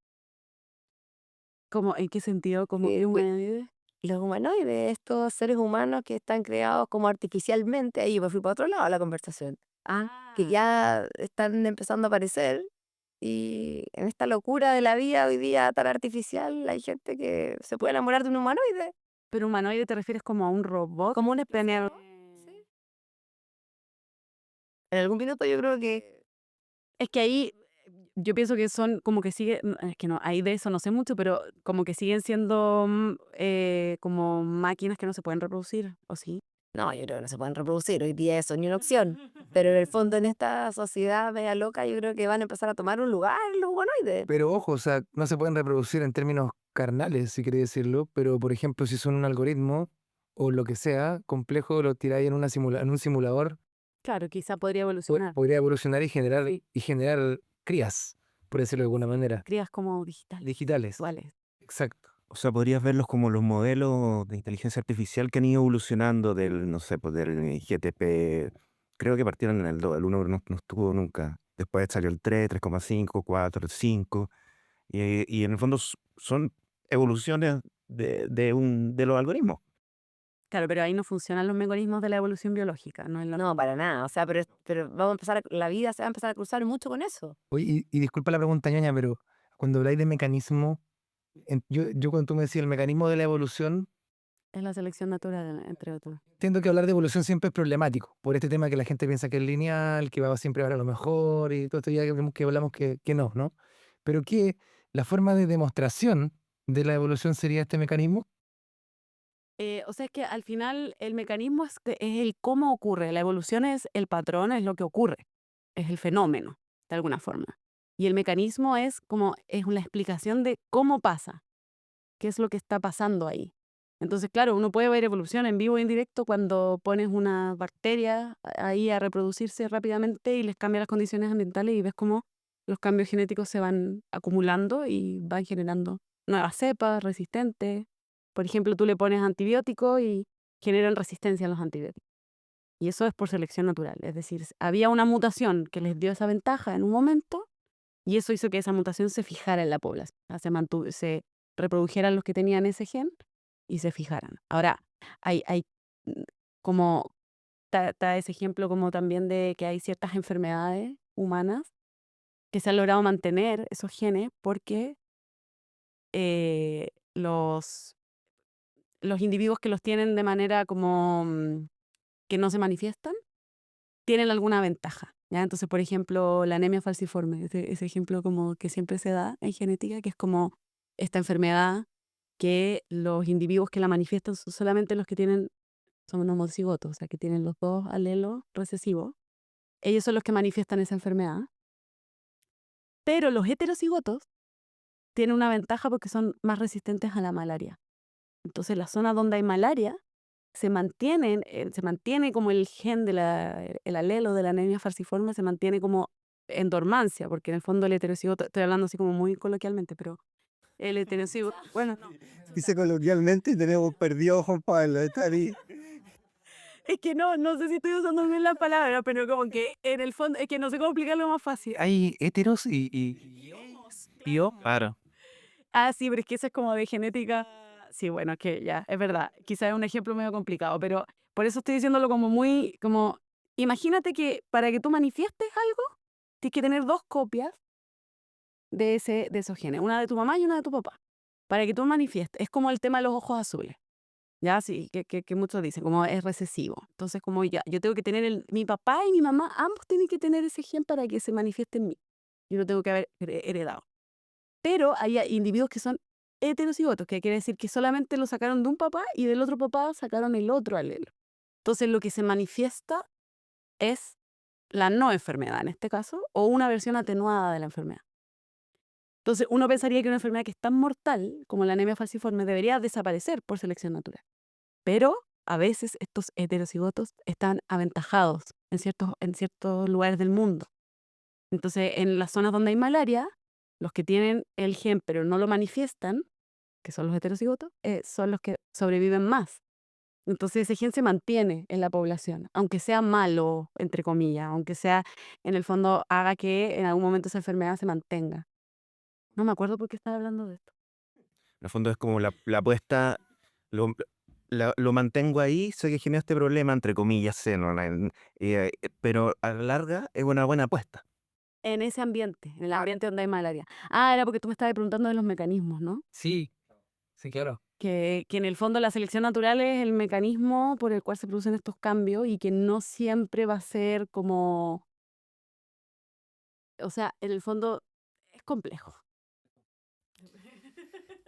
¿Cómo, en qué sentido? ¿Como Que, que pues, humanoide? los humanoides, estos seres humanos que están creados como artificialmente, ahí me fui para otro lado de la conversación, que Ah, ya están empezando a aparecer y en esta locura de la vida hoy día tan artificial hay gente que se puede enamorar de un humanoide, pero humanoide te refieres como a un robot. como una especie de Tener... robot, sí. En algún minuto yo creo que Es que ahí yo pienso que son como que es que no, ahí de eso no sé mucho, pero como que siguen siendo como máquinas que no se pueden reproducir, ¿o sí? no, yo creo que no se pueden reproducir, hoy día eso ni una opción. Pero en el fondo en esta sociedad media loca yo creo que van a empezar a tomar un lugar los humanoides. Pero ojo, o sea, no se pueden reproducir en términos carnales, si queréis decirlo, pero por ejemplo, si son un algoritmo o lo que sea complejo, lo tiráis en un simulador, Claro, quizá podría evolucionar. podría evolucionar Sí. y generar crías, por decirlo de alguna manera, Crías como digitales, digitales. visuales. Exacto. O sea, podrías verlos como los modelos de inteligencia artificial que han ido evolucionando no sé, pues del GTP. Creo que partieron en el 2, el 1 no estuvo nunca. Después salió el 3, 3,5, 4, el 5. Y en el fondo son evoluciones de los algoritmos. Claro, pero ahí no funcionan los mecanismos de la evolución biológica, no es lo No, mismo. para nada. O sea, pero vamos a empezar, la vida se va a empezar a cruzar mucho con eso. Oye, y disculpa la pregunta, ñoña, pero cuando habláis de mecanismo, yo cuando tú me decías el mecanismo de la evolución, Es la selección natural, entre otros. entiendo que hablar de evolución siempre es problemático, por este tema que la gente piensa que es lineal, que va siempre a ver a lo mejor, y todo esto ya que vemos que hablamos que no, ¿no? Pero que la forma de demostración de la evolución sería este mecanismo. O sea, es que al final el mecanismo es el cómo ocurre. La evolución es el patrón, es lo que ocurre, es el fenómeno, de alguna forma. Y el mecanismo es una explicación de cómo pasa, qué es lo que está pasando ahí. Entonces, claro, uno puede ver evolución en vivo e en directo cuando pones una bacteria ahí a reproducirse rápidamente y les cambia las condiciones ambientales y ves cómo los cambios genéticos se van acumulando y van generando nuevas cepas resistentes. Por ejemplo, tú le pones antibióticos y generan resistencia a los antibióticos. Y eso es por selección natural. Es decir, había una mutación que les dio esa ventaja en un momento y eso hizo que esa mutación se fijara en la población. Se reprodujeran los que tenían ese gen y se fijaran. Ahora, hay como está ese ejemplo como también de que hay ciertas enfermedades humanas que se han logrado mantener esos genes porque eh, los individuos que los tienen de manera como que no se manifiestan, tienen alguna ventaja. ¿Ya? Entonces, por ejemplo, la anemia falciforme, ese ejemplo como que siempre se da en genética, que es como esta enfermedad que los individuos que la manifiestan son solamente los que son homocigotos, o sea, que tienen los dos alelos recesivos. Ellos son los que manifiestan esa enfermedad. Pero los heterocigotos tienen una ventaja porque son más resistentes a la malaria. Entonces, la zona donde hay malaria se mantiene como el gen el alelo de la anemia falciforme se mantiene como en dormancia, porque en el fondo el heterocigoto, estoy hablando así como muy coloquialmente, pero el heterocigoto, bueno, no. Dice coloquialmente y tenemos perdido a Juan Pablo. Está ahí. Es que no sé si estoy usando bien la palabra, pero como que en el fondo, es que no sé cómo explicarlo más fácil. Hay heteros y yo, claro. Ah, sí, pero es que eso es como de genética. Sí, bueno, es que ya, es verdad. Quizás es un ejemplo medio complicado, pero por eso estoy diciéndolo como muy, como, imagínate que para que tú manifiestes algo, tienes que tener dos copias de esos genes, una de tu mamá y una de tu papá, para que tú manifiestes. Es como el tema de los ojos azules, ya, sí, que muchos dicen, como es recesivo. Entonces, como ya, yo tengo que tener, mi papá y mi mamá, ambos tienen que tener ese gen para que se manifieste en mí. Yo lo tengo que haber heredado. Pero hay individuos que son heterocigotos, que quiere decir que solamente lo sacaron de un papá y del otro papá sacaron el otro alelo. Entonces lo que se manifiesta es la no enfermedad en este caso, o una versión atenuada de la enfermedad. Entonces uno pensaría que una enfermedad que es tan mortal como la anemia falciforme debería desaparecer por selección natural. Pero a veces estos heterocigotos están aventajados en ciertos lugares del mundo. Entonces en las zonas donde hay malaria, los que tienen el gen pero no lo manifiestan, que son los heterocigotos, son los que sobreviven más. Entonces ese gen se mantiene en la población, aunque sea malo, entre comillas, aunque sea, en el fondo, haga que en algún momento esa enfermedad se mantenga. No me acuerdo por qué estaba hablando de esto. En el fondo es como la apuesta, lo, lo mantengo ahí, sé que genera este problema, entre comillas, sé, ¿no? Pero a la larga es una buena apuesta. En ese ambiente, en el ambiente donde hay malaria. Ah, era porque tú me estabas preguntando de los mecanismos, ¿no? Sí, sí, claro. Que en el fondo la selección natural es el mecanismo por el cual se producen estos cambios y que no siempre va a ser como, o sea, en el fondo es complejo.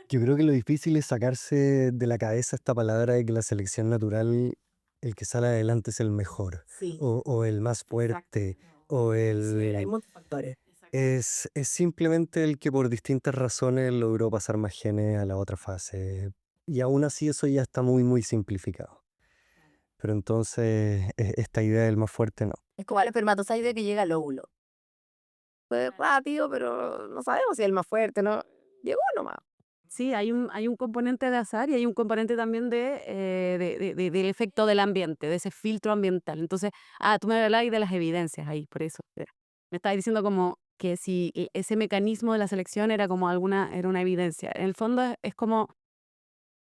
Yo creo que lo difícil es sacarse de la cabeza esta palabra de que la selección natural, el que sale adelante es el mejor, Sí, o el más fuerte, o Sí, el... hay muchos factores. Es simplemente el que por distintas razones logró pasar más genes a la otra fase. Y aún así eso ya está muy, muy simplificado. Pero entonces esta idea del más fuerte no. Es como el espermatozoide que llega al óvulo. Fue rápido, pero no sabemos si es el más fuerte, ¿no? Llegó nomás. Sí, hay un componente de azar y hay un componente también del efecto del ambiente, de ese filtro ambiental. Entonces, tú me hablabas de las evidencias ahí, por eso. Me estabas diciendo como que si ese mecanismo de la selección era como era una evidencia. En el fondo es como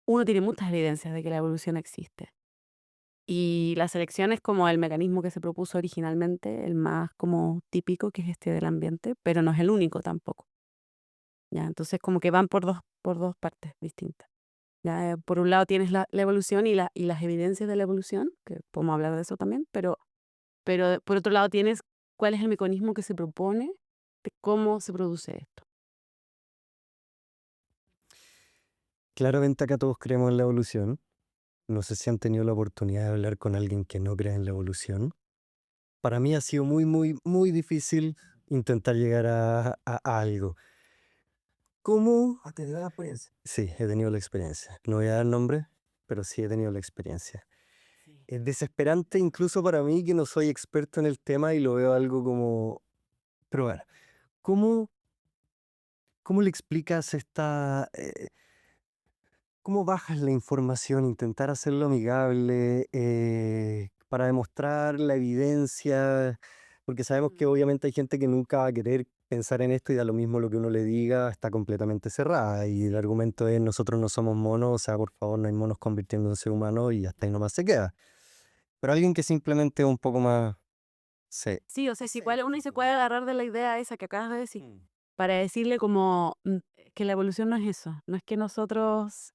uno tiene muchas evidencias de que la evolución existe. Y la selección es como el mecanismo que se propuso originalmente, el más como típico, que es este del ambiente, pero no es el único tampoco. ¿Ya? Entonces como que van por dos partes distintas. ¿Ya? Por un lado tienes la evolución y las evidencias de la evolución, que podemos hablar de eso también, pero por otro lado tienes cuál es el mecanismo que se propone de cómo se produce esto. Claramente acá todos creemos en la evolución. No sé si han tenido la oportunidad de hablar con alguien que no cree en la evolución. Para mí ha sido muy, muy, muy difícil intentar llegar a algo. ¿Cómo? ¿Has tenido la experiencia? Sí, he tenido la experiencia. No voy a dar nombre, pero sí he tenido la experiencia. Es desesperante incluso para mí que no soy experto en el tema y lo veo algo como... Pero bueno, ¿cómo, cómo le explicas esta... cómo bajas la información, intentar hacerlo amigable para demostrar la evidencia? Porque sabemos que obviamente hay gente que nunca va a querer pensar en esto y da lo mismo lo que uno le diga, está completamente cerrada. Y el argumento es, nosotros no somos monos, o sea, por favor, no hay monos convirtiéndose en humanos y hasta ahí nomás se queda. Pero alguien que simplemente es un poco más... Sí. Sí, o sea, si igual uno se puede agarrar de la idea esa que acabas de decir, Mm. para decirle como que la evolución no es eso, no es que nosotros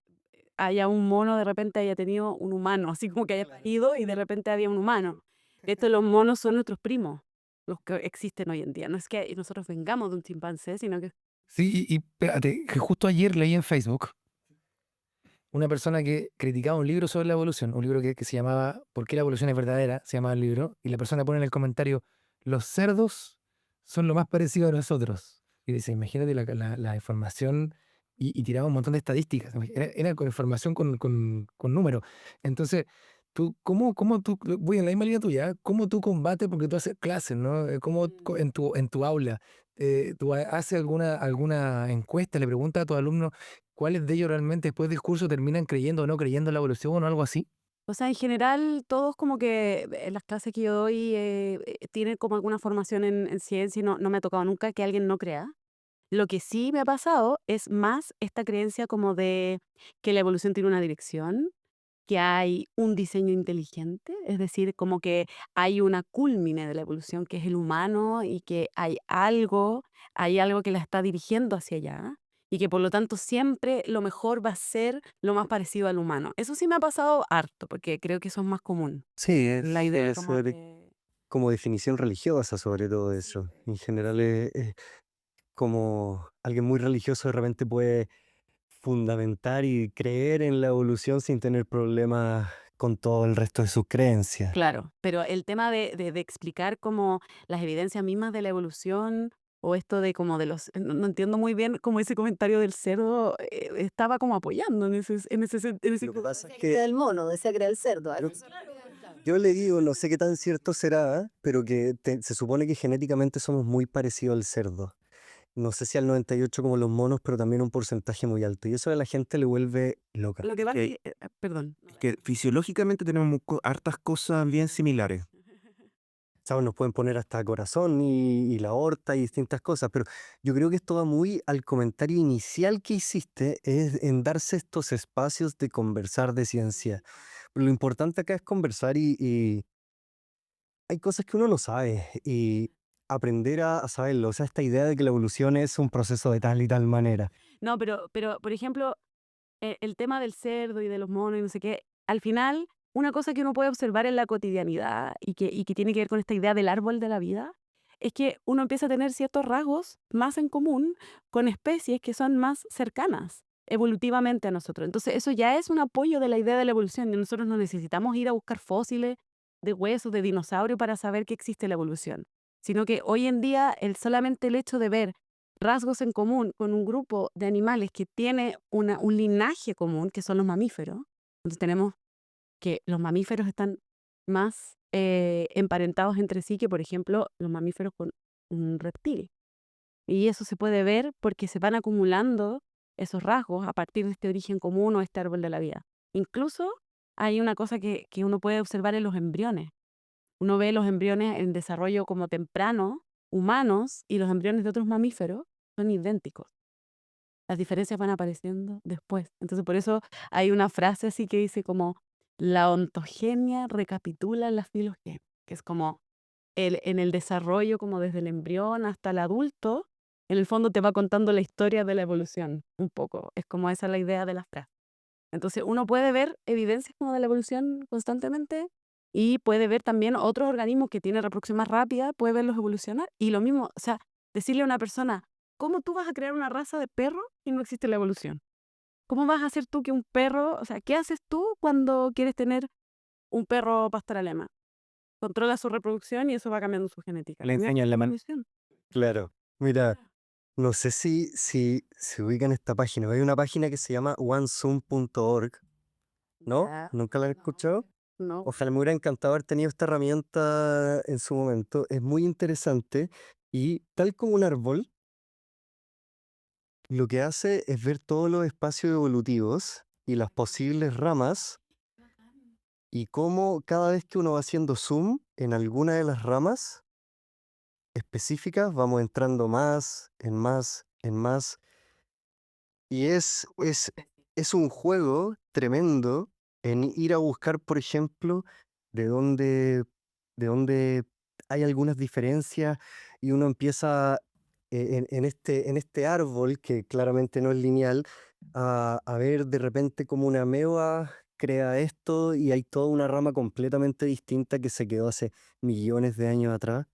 haya un mono, de repente haya tenido un humano, así como que haya parido y de repente había un humano. De hecho, los monos son nuestros primos, los que existen hoy en día. No es que nosotros vengamos de un chimpancé, sino que Sí, y espérate, que justo ayer leí en Facebook una persona que criticaba un libro sobre la evolución, un libro que se llamaba ¿Por qué la evolución es verdadera? Se llamaba el libro, y la persona pone en el comentario, los cerdos son lo más parecido a nosotros. Y dice, imagínate la información, y tiraba un montón de estadísticas, era con información con números. Entonces, cómo tú, voy en la misma línea tuya, ¿eh? ¿Cómo tú combates? Porque tú haces clases, ¿no? En tu aula, tú haces alguna encuesta, le preguntas a tus alumnos cuáles de ellos realmente después del curso terminan creyendo o no creyendo en la evolución o algo así. o sea, en general, todos como que en las clases que yo doy tienen como alguna formación en ciencia y no me ha tocado nunca que alguien no crea. Lo que sí me ha pasado es más esta creencia como de que la evolución tiene una dirección, que hay un diseño inteligente, es decir, como que hay una cúlmine de la evolución que es el humano y que hay algo que la está dirigiendo hacia allá y que por lo tanto siempre lo mejor va a ser lo más parecido al humano. Eso sí me ha pasado harto, porque creo que eso es más común. Sí, La idea suele como ser que... como definición religiosa sobre todo Sí, eso. En general sí. es como alguien muy religioso de repente puede fundamentar y creer en la evolución sin tener problemas con todo el resto de sus creencias. Claro, pero el tema de explicar como las evidencias mismas de la evolución o esto de como de los... No entiendo muy bien cómo ese comentario del cerdo estaba como apoyando en ese Lo que pasa es Decía que que era el mono, decía que era el cerdo. yo, yo le digo, no sé qué tan cierto será, pero que se supone que genéticamente somos muy parecidos al cerdo. No sé si al 98 como los monos, pero también un porcentaje muy alto. Y eso a la gente le vuelve loca. Lo que pasa Que, perdón. que fisiológicamente tenemos hartas cosas bien similares. ¿Sabes? Nos pueden poner hasta corazón y la aorta y distintas cosas, pero yo creo que esto va muy al comentario inicial que hiciste, es en darse estos espacios de conversar de ciencia. Lo importante acá es conversar y hay cosas que uno no sabe y aprender a saberlo. O sea, esta idea de que la evolución es un proceso de tal y tal manera. No, pero por ejemplo, el tema del cerdo y de los monos y no sé qué, al final, una cosa que uno puede observar en la cotidianidad y que tiene que ver con esta idea del árbol de la vida, es que uno empieza a tener ciertos rasgos más en común con especies que son más cercanas evolutivamente a nosotros. Entonces, eso ya es un apoyo de la idea de la evolución. Y nosotros no necesitamos ir a buscar fósiles de huesos de dinosaurio para saber que existe la evolución, sino que hoy en día solamente el hecho de ver rasgos en común con un grupo de animales que tiene un linaje común, que son los mamíferos. Entonces tenemos que los mamíferos están más emparentados entre sí que, por ejemplo, los mamíferos con un reptil. Y eso se puede ver porque se van acumulando esos rasgos a partir de este origen común o este árbol de la vida. Incluso hay una cosa que uno puede observar en los embriones. Uno ve los embriones en desarrollo como temprano, humanos, y los embriones de otros mamíferos son idénticos. Las diferencias van apareciendo después. Entonces, por eso hay una frase así que dice como la ontogenia recapitula la filogenia, que es como en el desarrollo, como desde el embrión hasta el adulto, en el fondo te va contando la historia de la evolución, un poco. Es como esa la idea de la frase. Entonces, uno puede ver evidencias como de la evolución constantemente y puede ver también otros organismos que tienen reproducción más rápida, puede verlos evolucionar. Y lo mismo, o sea, decirle a una persona, ¿cómo tú vas a crear una raza de perro si no existe la evolución? ¿Cómo vas a hacer tú que un perro, o sea, qué haces tú cuando quieres tener un perro pastor alemán? Controla su reproducción y eso va cambiando su genética. Le Cambiar enseño la alemán. evolución. Claro. Mira, no sé si se ubican esta página. Hay una página que se llama onezoom.org, ¿no? Ya, ¿Nunca la han escuchado? no. Ojalá me hubiera encantado haber tenido esta herramienta en su momento. Es muy interesante y tal como un árbol, lo que hace es ver todos los espacios evolutivos y las posibles ramas y cómo cada vez que uno va haciendo zoom en alguna de las ramas, específicas, vamos entrando más, en más, en más. Y es un juego tremendo en ir a buscar, por ejemplo, de dónde, de dónde hay algunas diferencias y uno empieza en este árbol, que claramente no es lineal, a ver de repente como una ameba crea esto y hay toda una rama completamente distinta que se quedó hace millones de años atrás,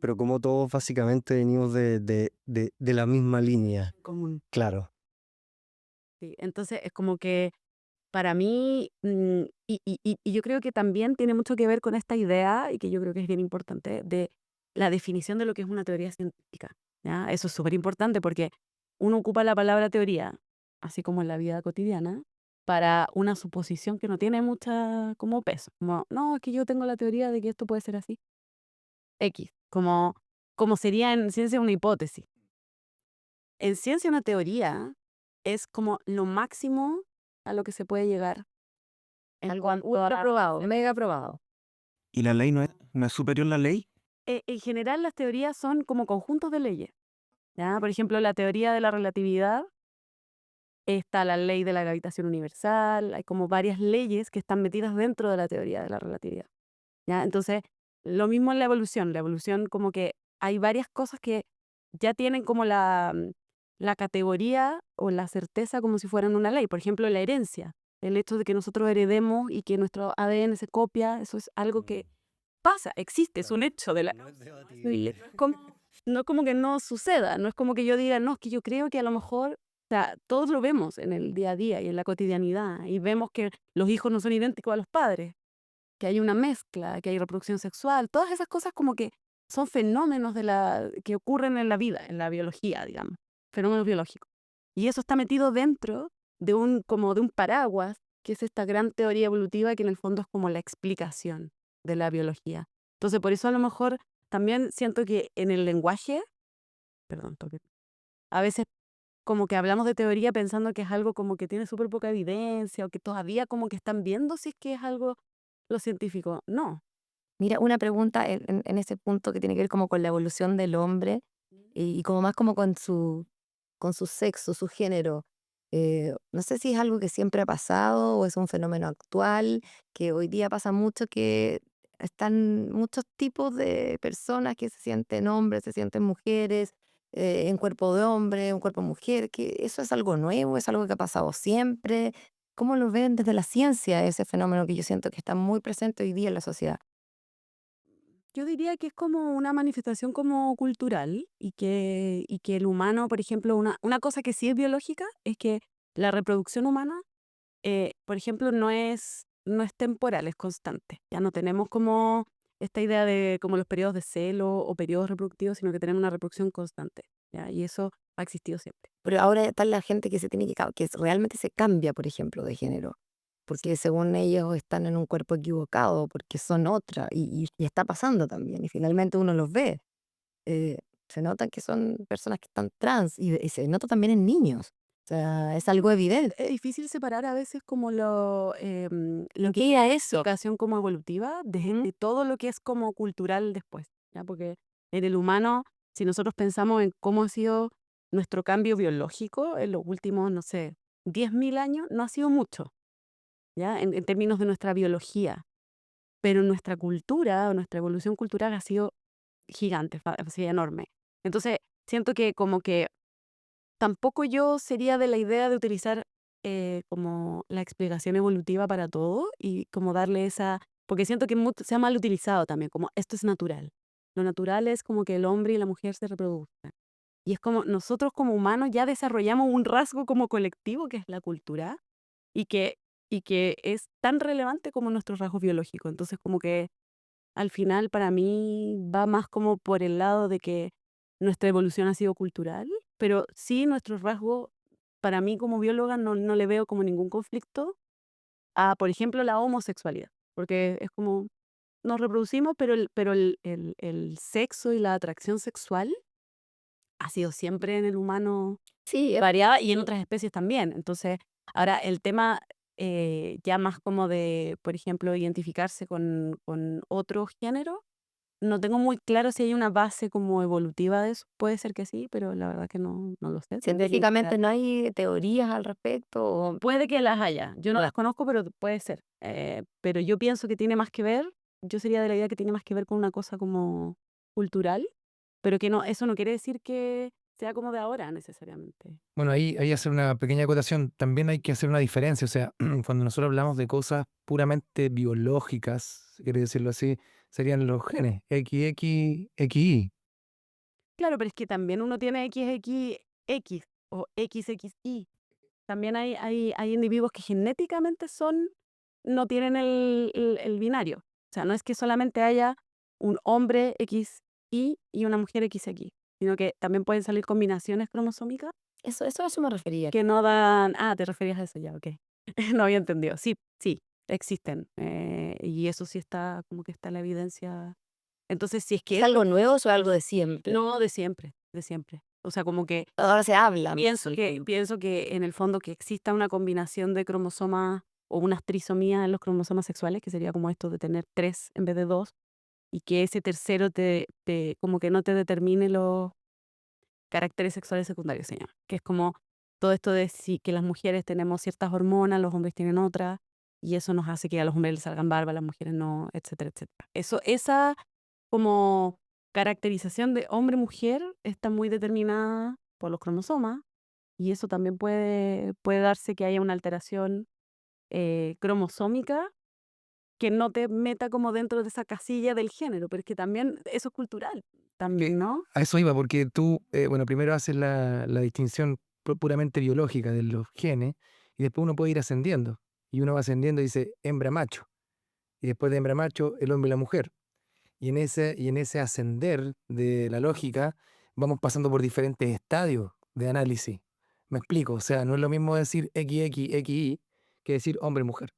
pero como todos básicamente venimos de la misma línea, Común. claro. Sí, entonces es como que para mí, y yo creo que también tiene mucho que ver con esta idea, y que yo creo que es bien importante, de la definición de lo que es una teoría científica, ¿ya? Eso es súper importante porque uno ocupa la palabra teoría, así como en la vida cotidiana, para una suposición que no tiene mucha como peso. Como, no, es que yo tengo la teoría de que esto puede ser así. X, como sería en ciencia una hipótesis. En ciencia una teoría es como lo máximo a lo que se puede llegar en Algo cuanto ultra a... aprobado, mega aprobado. ¿Y la ley no es superior la ley? En general las teorías son como conjuntos de leyes, ¿ya? Por ejemplo, la teoría de la relatividad, está la ley de la gravitación universal, hay como varias leyes que están metidas dentro de la teoría de la relatividad, ¿ya? Entonces, lo mismo en la evolución como que hay varias cosas que ya tienen como la categoría o la certeza como si fueran una ley. Por ejemplo, la herencia, el hecho de que nosotros heredemos y que nuestro ADN se copia, eso es algo que pasa, existe, es un hecho de la... No es Y debatible. no es como que no suceda, no es como que yo diga, no, es que yo creo que a lo mejor, o sea, todos lo vemos en el día a día y en la cotidianidad, y vemos que los hijos no son idénticos a los padres, que hay una mezcla, que hay reproducción sexual, todas esas cosas como que son fenómenos que ocurren en la vida, en la biología, digamos, fenómenos biológicos. Y eso está metido dentro como de un paraguas, que es esta gran teoría evolutiva que en el fondo es como la explicación de la biología. Entonces, por eso a lo mejor también siento que en el lenguaje, perdón, a veces como que hablamos de teoría pensando que es algo como que tiene súper poca evidencia o que todavía como que están viendo si es que es algo lo científico. No. Mira, una pregunta en ese punto que tiene que ver como con la evolución del hombre y como más como con su sexo, su género. No sé si es algo que siempre ha pasado o es un fenómeno actual, que hoy día pasa mucho que están muchos tipos de personas que se sienten hombres, se sienten mujeres, en cuerpo de hombre, en cuerpo de mujer, que eso es algo nuevo, es algo que ha pasado siempre. ¿Cómo lo ven desde la ciencia ese fenómeno que yo siento que está muy presente hoy día en la sociedad? Yo diría que es como una manifestación como cultural y que el humano, por ejemplo, una cosa que sí es biológica es que la reproducción humana, por ejemplo, no es temporal, es constante. Ya no tenemos como esta idea de como los periodos de celo o periodos reproductivos, sino que tenemos una reproducción constante, ¿ya? Y eso ha existido siempre. Pero ahora está la gente que se tiene que realmente se cambia, por ejemplo, de género, porque según ellos están en un cuerpo equivocado, porque son otra, y está pasando también, y finalmente uno los ve. eh, Se notan que son personas que están trans, y se nota también en niños. O sea, es algo evidente. Es difícil separar a veces como lo que ¿Qué era es eso? educación como evolutiva de todo lo que es como cultural después, ¿ya? Porque en el humano, si nosotros pensamos en cómo ha sido nuestro cambio biológico en los últimos, no sé, 10.000 años, no ha sido mucho, ¿ya? En términos de nuestra biología, pero nuestra cultura o nuestra evolución cultural ha sido gigante, ha sido enorme. Entonces, siento que como que tampoco yo sería de la idea de utilizar como la explicación evolutiva para todo y como darle esa, porque siento que se ha mal utilizado también, como esto es natural. Lo natural es como que el hombre y la mujer se reproduzcan. Y es como nosotros como humanos ya desarrollamos un rasgo como colectivo que es la cultura y que es tan relevante como nuestros rasgos biológicos. Entonces como que al final para mí va más como por el lado de que nuestra evolución ha sido cultural, pero sí nuestros rasgos, para mí como bióloga no le veo como ningún conflicto a, por ejemplo, la homosexualidad, porque es como nos reproducimos, pero el sexo y la atracción sexual ha sido siempre en el humano Sí, variada y en otras especies también. Entonces, ahora el tema ya más como de, por ejemplo, identificarse con otro género, no tengo muy claro si hay una base como evolutiva de eso. Puede ser que sí, pero la verdad que no lo sé. Tendría que Científicamente investigar. no hay teorías al respecto. Puede que las haya. Yo no Claro. las conozco, pero puede ser. Pero yo pienso que tiene más que ver, yo sería de la idea que tiene más que ver con una cosa como cultural, pero que no, eso no quiere decir que sea como de ahora necesariamente. Bueno, ahí hacer una pequeña acotación. También hay que hacer una diferencia. O sea, cuando nosotros hablamos de cosas puramente biológicas, si quieres decirlo así, serían los genes, XX, XY. Claro, pero es que también uno tiene XXX o XXY. También hay individuos que genéticamente no tienen el binario. O sea, no es que solamente haya un hombre XY y una mujer XX, sino que también pueden salir combinaciones cromosómicas Eso, a eso me refería. que no dan... Ah, te referías a eso ya, ok. No había entendido. Sí, sí, existen. Y eso sí está, como que está en la evidencia. Entonces, si es que ¿Es algo nuevo o es algo de siempre? no, de siempre, de siempre. O sea, como que Ahora se habla. pienso que en el fondo que exista una combinación de cromosomas o unas trisomías en los cromosomas sexuales, que sería como esto de tener 3 en vez de 2, y que ese tercero como que no te determine los caracteres sexuales secundarios, se llama. Que es como todo esto de que las mujeres tenemos ciertas hormonas, los hombres tienen otras, y eso nos hace que a los hombres les salgan barbas, a las mujeres no, etcétera, etcétera. Esa como caracterización de hombre-mujer está muy determinada por los cromosomas, y eso también puede darse que haya una alteración cromosómica que no te meta como dentro de esa casilla del género, pero es que también eso es cultural, también, ¿no? A eso iba, porque tú, bueno, primero haces la distinción puramente biológica de los genes y después uno puede ir ascendiendo. Y uno va ascendiendo y dice hembra-macho. Y después de hembra-macho, el hombre y la mujer. Y en ese ascender de la lógica, vamos pasando por diferentes estadios de análisis. Me explico, o sea, no es lo mismo decir XX, XY que decir hombre-mujer.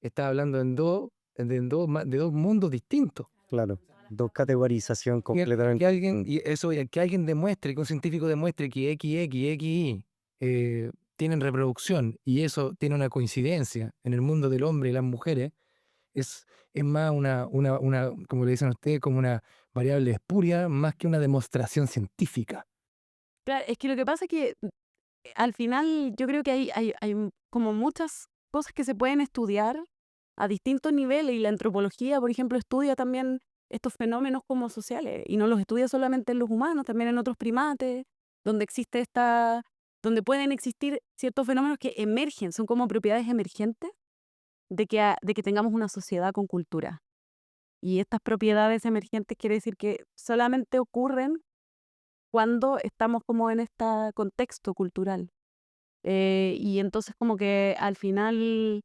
Está hablando de dos mundos distintos. Claro, dos categorización Que completamente alguien, distintas. y eso, que alguien demuestre, que un científico demuestre que XX, XY tienen reproducción y eso tiene una coincidencia en el mundo del hombre y las mujeres, es más como le dicen a ustedes, como una variable espuria, más que una demostración científica. Claro, es que lo que pasa es que al final yo creo que hay como muchas cosas que se pueden estudiar a distintos niveles y la antropología, por ejemplo, estudia también estos fenómenos como sociales y no los estudia solamente en los humanos, también en otros primates, donde donde pueden existir ciertos fenómenos que emergen, son como propiedades emergentes de que tengamos una sociedad con cultura. Y estas propiedades emergentes quiere decir que solamente ocurren cuando estamos como en este contexto cultural. Y entonces como que al final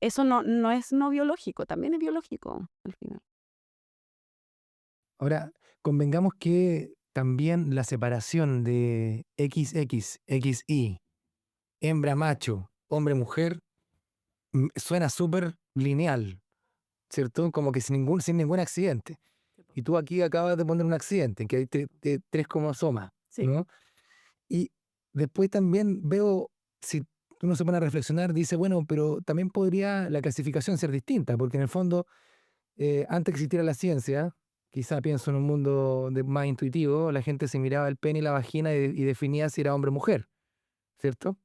eso no es no biológico, también es biológico al final. Ahora, convengamos que también la separación de XX, XY, hembra-macho, hombre-mujer, suena súper lineal, ¿cierto? Como que sin ningún accidente. Y tú aquí acabas de poner un accidente, que hay tres cromosomas, Sí. ¿no? Y después también veo, si uno se pone a reflexionar, dice, bueno, pero también podría la clasificación ser distinta, porque en el fondo, antes que existiera la ciencia, quizá pienso en un mundo más intuitivo, la gente se miraba el pene y la vagina y definía si era hombre o mujer, ¿cierto?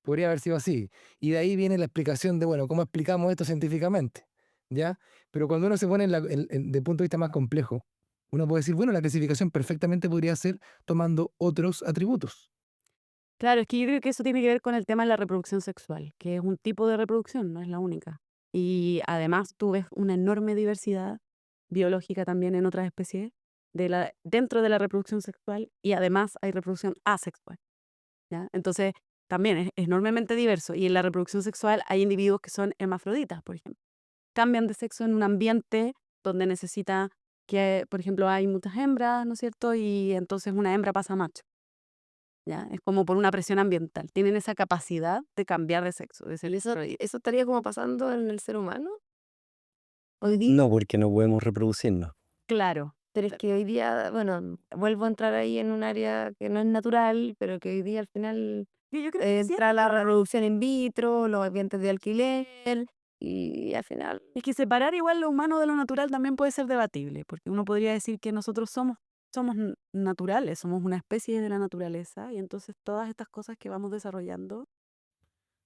Podría haber sido así. Y de ahí viene la explicación de, bueno, ¿cómo explicamos esto científicamente? ¿Ya? Pero cuando uno se pone de punto de vista más complejo, uno puede decir, bueno, la clasificación perfectamente podría ser tomando otros atributos. Claro, es que yo creo que eso tiene que ver con el tema de la reproducción sexual, que es un tipo de reproducción, no es la única. Y además tú ves una enorme diversidad biológica también en otras especies dentro de la reproducción sexual y además hay reproducción asexual, ¿ya? Entonces también es enormemente diverso y en la reproducción sexual hay individuos que son hermafroditas, por ejemplo. Cambian de sexo en un ambiente donde necesita que, por ejemplo, hay muchas hembras, ¿no es cierto? Y entonces una hembra pasa a macho. ¿Ya? Es como por una presión ambiental. Tienen esa capacidad de cambiar de sexo, de ser ¿Eso hermafrodita. estaría como pasando en el ser humano hoy día? No, porque no podemos reproducirnos. Claro, Pero es que hoy día, bueno, vuelvo a entrar ahí en un área que no es natural, pero que hoy día al final yo creo que sí. entra la reproducción in vitro, los ambientes de alquiler, y al final... Es que separar igual lo humano de lo natural también puede ser debatible, porque uno podría decir que nosotros somos naturales, somos una especie de la naturaleza, y entonces todas estas cosas que vamos desarrollando.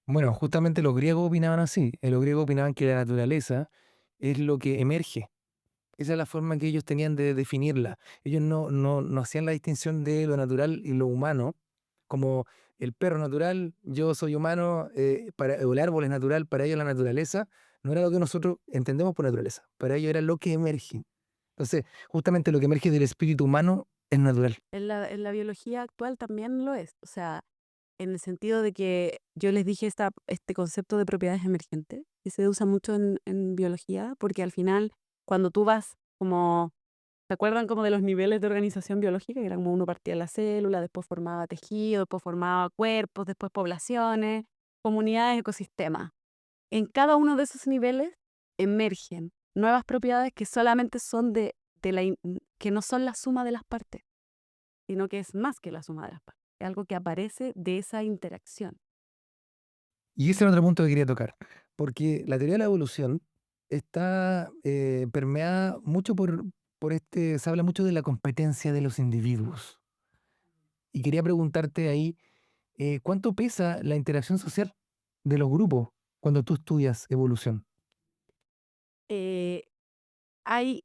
Bueno, justamente los griegos opinaban así. Los griegos opinaban que la naturaleza es lo que emerge. Esa es la forma que ellos tenían de definirla. Ellos no hacían la distinción de lo natural y lo humano, como el perro natural, yo soy humano, o el árbol es natural, para ellos la naturaleza no era lo que nosotros entendemos por naturaleza, para ellos era lo que emerge. Entonces, justamente lo que emerge del espíritu humano es natural. En la biología actual también lo es. O sea, en el sentido de que yo les dije este concepto de propiedades emergentes, que se usa mucho en biología, porque al final, cuando tú vas como, ¿se acuerdan como de los niveles de organización biológica? Que era como uno partía la célula, después formaba tejido, después formaba cuerpos, después poblaciones, comunidades, ecosistemas. En cada uno de esos niveles emergen nuevas propiedades que solamente son que no son la suma de las partes, sino que es más que la suma de las partes. Es algo que aparece de esa interacción. Y ese era otro punto que quería tocar, porque la teoría de la evolución está permeada mucho se habla mucho de la competencia de los individuos. Y quería preguntarte ahí, ¿cuánto pesa la interacción social de los grupos cuando tú estudias evolución? Eh, hay,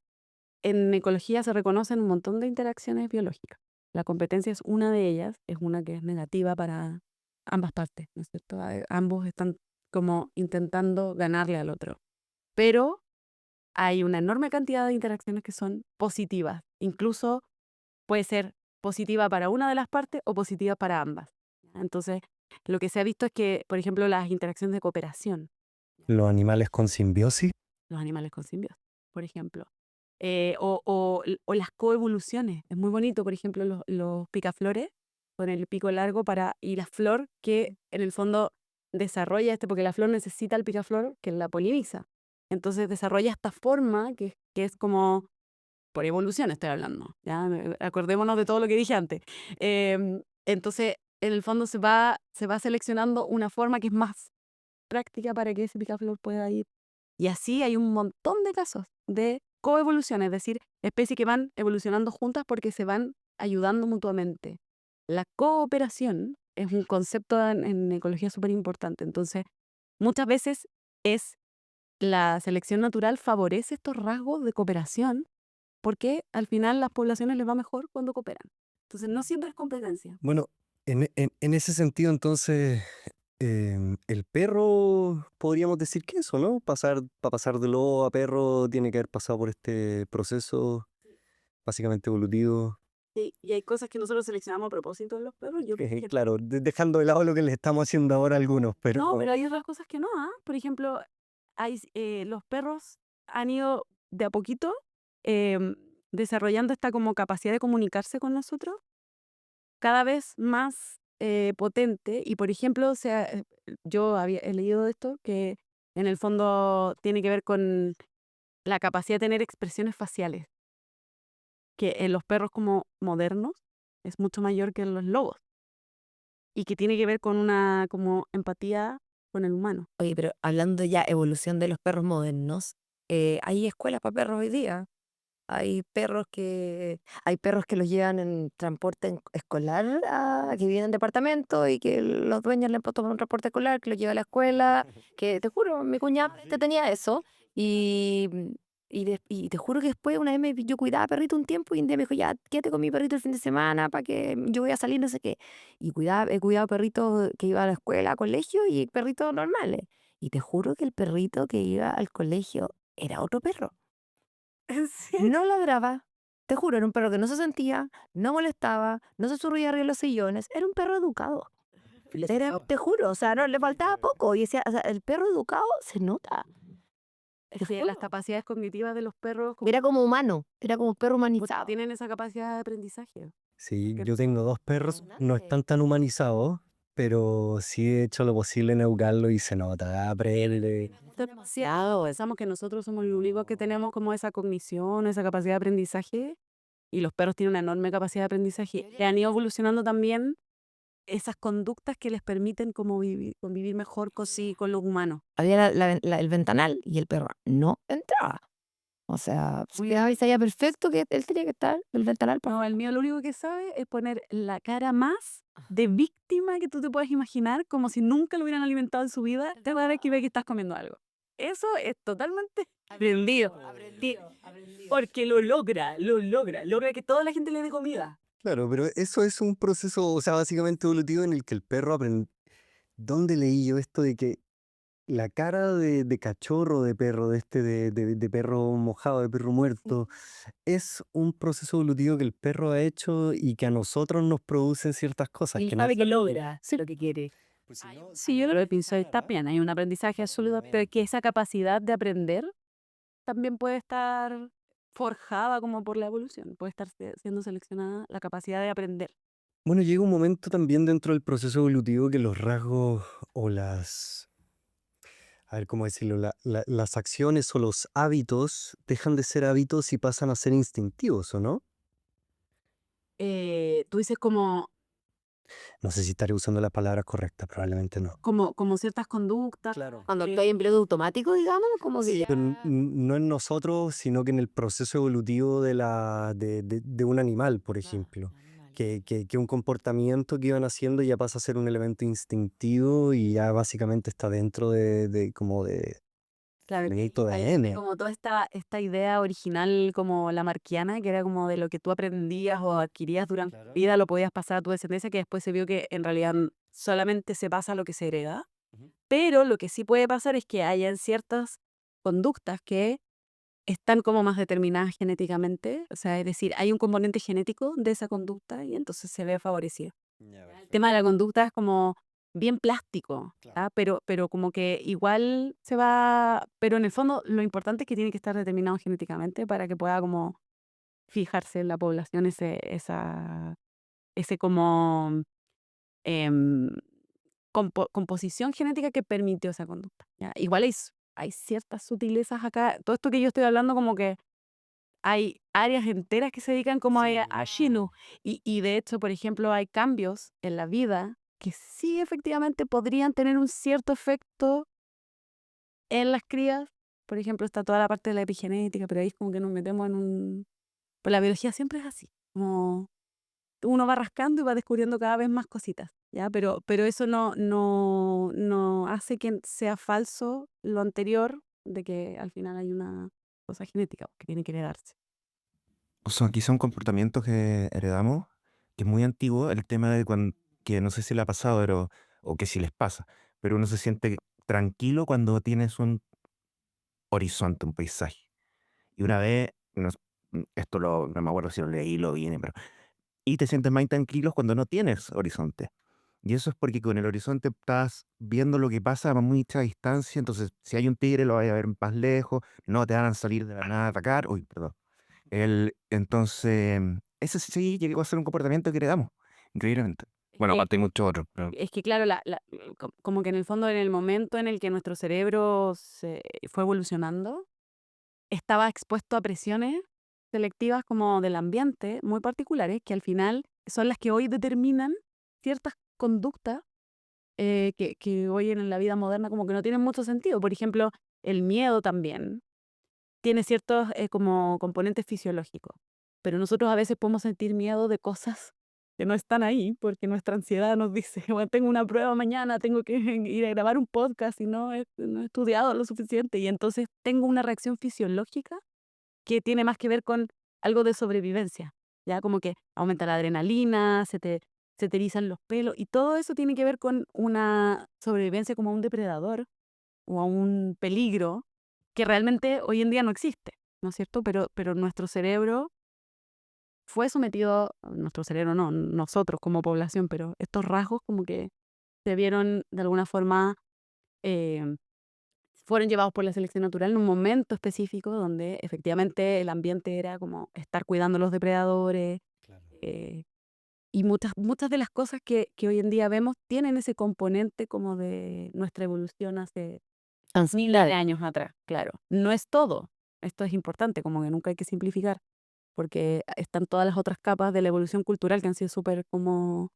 en ecología se reconocen un montón de interacciones biológicas. La competencia es una de ellas, es una que es negativa para ambas partes, ¿no es cierto? Ambos están como intentando ganarle al otro. Pero hay una enorme cantidad de interacciones que son positivas. Incluso puede ser positiva para una de las partes o positiva para ambas. Entonces, lo que se ha visto es que, por ejemplo, las interacciones de cooperación, Los animales con simbiosis. los animales con simbiosis, por ejemplo, o las coevoluciones. Es muy bonito, por ejemplo, los picaflores con el pico largo y la flor que en el fondo desarrolla porque la flor necesita el picaflor que la poliniza. Entonces desarrolla esta forma que es como, por evolución estoy hablando, ¿ya? Acordémonos de todo lo que dije antes. Entonces, en el fondo se va seleccionando una forma que es más práctica para que ese picaflor pueda ir. Y así hay un montón de casos de coevolución, es decir, especies que van evolucionando juntas porque se van ayudando mutuamente. La cooperación es un concepto en ecología súper importante. Entonces, muchas veces la selección natural favorece estos rasgos de cooperación porque al final las poblaciones les va mejor cuando cooperan. Entonces, no siempre es competencia. Bueno, en ese sentido, entonces, el perro, podríamos decir que eso, ¿no? Para pasar de lobo a perro, tiene que haber pasado por este proceso básicamente evolutivo. Sí, y hay cosas que nosotros seleccionamos a propósito de los perros. Yo, por ejemplo, Claro, dejando de lado lo que les estamos haciendo ahora a algunos, no, pero pero hay otras cosas que no, ¿ah? Por ejemplo, los perros han ido de a poquito em, desarrollando esta como capacidad de comunicarse con nosotros cada vez más potente. Y por ejemplo, yo he leído de esto que en el fondo tiene que ver con la capacidad de tener expresiones faciales, que en los perros como modernos es mucho mayor que en los lobos y que tiene que ver con una como empatía con el humano. Oye, pero hablando ya evolución de los perros modernos, hay escuelas para perros hoy día. Hay perros que los llevan en transporte escolar, que viven en departamento y que los dueños le toman un transporte escolar que los lleva a la escuela, que te juro, mi cuñada tenía eso y, y te juro que después una vez yo cuidaba perrito un tiempo y un día me dijo, ya, quédate con mi perrito el fin de semana para que yo voy a salir, no sé qué. Y he cuidado perritos que iba a la escuela, a colegio y perritos normales. Y te juro que el perrito que iba al colegio era otro perro. ¿En serio? No ladraba, te juro, era un perro que no se sentía, no molestaba, no se subía arriba de los sillones, era un perro educado. Te juro, o sea, no le faltaba poco. Y decía, o sea, el perro educado se nota. Te Sí, las juro. capacidades cognitivas de los perros Era como humano, era como un perro porque humanizado. tienen esa capacidad de aprendizaje. sí, Que- yo tengo dos perros, no Impresionante. están tan humanizados, pero sí he hecho lo posible en educarlo y se nota, aprende. demasiado. Pensamos que nosotros somos los únicos que tenemos como esa cognición, esa capacidad de aprendizaje, y los perros tienen una enorme capacidad de aprendizaje. Y han ido evolucionando también esas conductas que les permiten como convivir mejor con los humanos. Había el ventanal y el perro no entraba. O sea, sabía perfecto que él tenía que estar el ventanal para... No, el mío lo único que sabe es poner la cara más de víctima que tú te puedas imaginar, como si nunca lo hubieran alimentado en su vida, cada vez que ve que estás comiendo algo. Eso es totalmente aprendido. Porque logra que toda la gente le dé comida. Claro, pero eso es un proceso, o sea, básicamente evolutivo en el que el perro aprende. ¿Dónde leí yo esto de que la cara de cachorro de perro, de perro mojado, de perro muerto, es un proceso evolutivo que el perro ha hecho y que a nosotros nos producen ciertas cosas Y que no... sabe que logra Sí. lo que quiere. Pues si no, Sí, yo lo he pensado, está bien, hay un aprendizaje absoluto, pero que esa capacidad de aprender también puede estar forjada como por la evolución, puede estar siendo seleccionada la capacidad de aprender. Bueno, llega un momento también dentro del proceso evolutivo que los rasgos o a ver cómo decirlo, las acciones o los hábitos dejan de ser hábitos y pasan a ser instintivos, ¿o no? Tú dices como, No sé si estaré usando las palabras correctas, probablemente no. como ciertas conductas. Claro. Cuando estoy en piloto automático, digamos, como que ya... Pero no en nosotros, sino que en el proceso evolutivo de un animal, por ejemplo. Que un comportamiento que iban haciendo ya pasa a ser un elemento instintivo y ya básicamente está dentro como de Claro, proyecto de hay ADN. como toda esta idea original como lamarquiana, que era como de lo que tú aprendías o adquirías durante la vida, lo podías pasar a tu descendencia, que después se vio que en realidad solamente se pasa lo que se hereda. Ujú. Pero lo que sí puede pasar es que hayan ciertas conductas que están como más determinadas genéticamente, o sea, es decir, hay un componente genético de esa conducta y entonces se ve favorecido. El tema de la conducta es como bien plástico, Claro. ¿ah? Pero como que igual se va, pero en el fondo lo importante es que tiene que estar determinado genéticamente para que pueda como fijarse en la población ese como em, composición genética que permitió esa conducta, ¿ya? Igual hay ciertas sutilezas acá, todo esto que yo estoy hablando como que hay áreas enteras que se dedican como a Shinu. Y de hecho, por ejemplo, hay cambios en la vida que sí efectivamente podrían tener un cierto efecto en las crías. Por ejemplo, está toda la parte de la epigenética, pero ahí es como que nos metemos en un... Pues la biología siempre es así, como uno va rascando y va descubriendo cada vez más cositas, ¿ya? Pero eso no hace que sea falso lo anterior de que al final hay una cosa genética que tiene que heredarse. O sea, aquí son comportamientos que heredamos, que es muy antiguo, el tema de cuando, que no sé si le ha pasado, o que si les pasa, pero uno se siente tranquilo cuando tienes un horizonte, un paisaje. Y una vez, no me acuerdo si lo leí, lo vi, pero... Y te sientes más tranquilos cuando no tienes horizonte. Y eso es porque con el horizonte estás viendo lo que pasa a mucha distancia, entonces si hay un tigre lo vas a ver más lejos, no te van a salir de la nada a atacar. Uy, perdón. Entonces, ese sí llegó a ser un comportamiento que heredamos, increíblemente. Bueno, que- aparte hay muchos otros, pero Es que claro, como que en el fondo, en el momento en el que nuestro cerebro se fue evolucionando, estaba expuesto a presiones selectivas como del ambiente muy particulares, que al final son las que hoy determinan ciertas conductas que hoy en la vida moderna como que no tienen mucho sentido. Por ejemplo, el miedo también tiene ciertos como componentes fisiológicos, pero nosotros a veces podemos sentir miedo de cosas que no están ahí, porque nuestra ansiedad nos dice, bueno, tengo una prueba mañana, tengo que ir a grabar un podcast y no he estudiado lo suficiente, y entonces tengo una reacción fisiológica que tiene más que ver con algo de sobrevivencia, ya como que aumenta la adrenalina, se te erizan los pelos, y todo eso tiene que ver con una sobrevivencia como a un depredador o a un peligro que realmente hoy en día no existe, ¿no es cierto? Pero nuestro cerebro fue sometido, nuestro cerebro no, nosotros como población, pero estos rasgos como que se vieron de alguna forma, eh, fueron llevados por la selección natural en un momento específico donde efectivamente el ambiente era como estar cuidando a los depredadores, eh, y muchas de las cosas que hoy en día vemos tienen ese componente como de nuestra evolución hace miles de años atrás, claro. No es todo, esto es importante, como que nunca hay que simplificar, porque están todas las otras capas de la evolución cultural que han sido súper como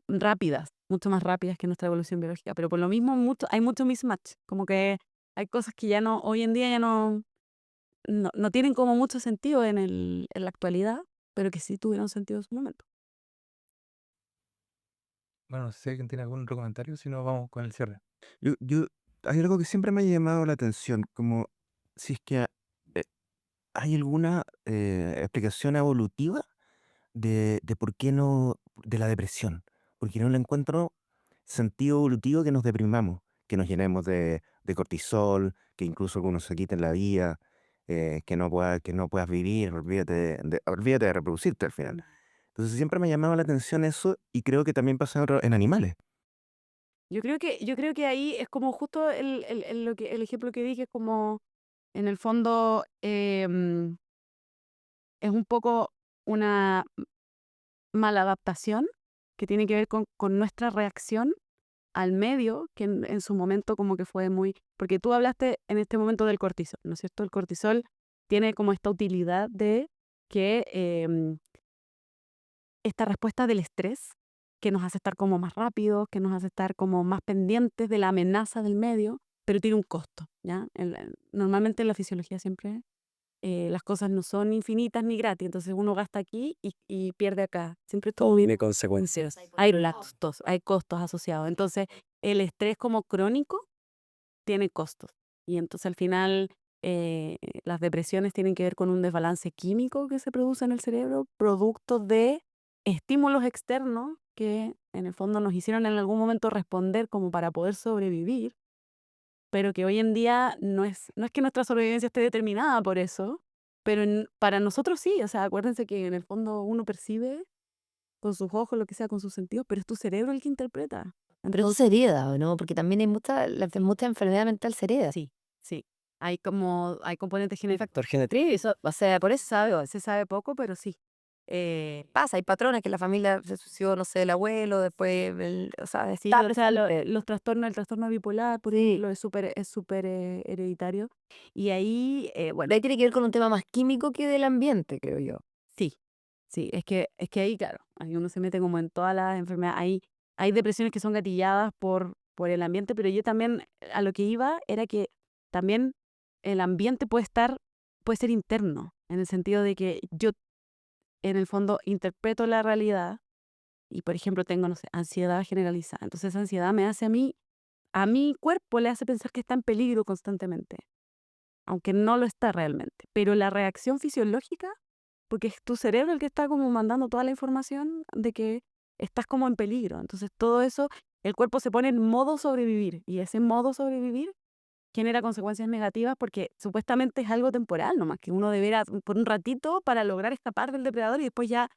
rápidas, mucho más rápidas que nuestra evolución biológica. Pero por lo mismo hay mucho mismatch, como que hay cosas que ya no, hoy en día ya no tienen como mucho sentido en la actualidad, pero que sí tuvieron sentido en su momento. Bueno, no sé si alguien tiene algún otro comentario, si no vamos con el cierre. Hay algo que siempre me ha llamado la atención, como si es que eh, hay alguna explicación evolutiva de por qué no, de la depresión, porque no le encuentro sentido evolutivo que nos deprimamos, que nos llenemos de cortisol, que incluso algunos se quiten la vida, que no puedas vivir, olvídate de reproducirte al final. Entonces siempre me ha llamado la atención eso y creo que también pasa en animales. Yo creo que ahí es como justo el ejemplo que dije, como en el fondo es un poco una maladaptación que tiene que ver con nuestra reacción al medio, que en su momento como que fue muy... Porque tú hablaste en este momento del cortisol, ¿no es cierto? El cortisol tiene como esta utilidad de que esta respuesta del estrés, que nos hace estar como más rápidos, que nos hace estar como más pendientes de la amenaza del medio, pero tiene un costo, ¿ya? Normalmente en la fisiología siempre las cosas no son infinitas ni gratis, entonces uno gasta aquí y pierde acá. Siempre todo Tiene viene consecuencias. hay costos asociados. Entonces, el estrés como crónico tiene costos. Y entonces al final las depresiones tienen que ver con un desbalance químico que se produce en el cerebro, producto de estímulos externos que en el fondo nos hicieron en algún momento responder como para poder sobrevivir, pero que hoy en día no es que nuestra sobrevivencia esté determinada por eso, pero para nosotros sí. O sea, acuérdense que en el fondo uno percibe con sus ojos, lo que sea, con sus sentidos, pero es tu cerebro el que interpreta. Pero eso se hereda, ¿o no? Porque también hay mucha enfermedad mental se hereda. Sí, sí. Hay componentes genéticos. Factor genético. Sí, eso, o sea, por eso Se sabe poco, pero sí. pasa, hay patrones que la familia se suicidó, no sé, el abuelo, después, o sea, Sí, está o sea, presente. los trastornos, el trastorno bipolar, por Sí. ejemplo, es súper hereditario. Y ahí, Pero bueno, ahí tiene que ver con un tema más químico que del ambiente, creo yo. sí, sí, es que ahí, claro, ahí uno se mete como en todas las enfermedades. Hay depresiones que son gatilladas por el ambiente, pero yo también a lo que iba era que también el ambiente puede ser interno, en el sentido de que yo en el fondo interpreto la realidad y, por ejemplo, tengo, no sé, ansiedad generalizada. Entonces esa ansiedad me hace a mi cuerpo le hace pensar que está en peligro constantemente, aunque no lo está realmente. Pero la reacción fisiológica, porque es tu cerebro el que está como mandando toda la información de que estás como en peligro. Entonces todo eso, el cuerpo se pone en modo sobrevivir y ese modo sobrevivir genera consecuencias negativas porque supuestamente es algo temporal, nomás que uno deberá por un ratito para lograr escapar del depredador y después ya,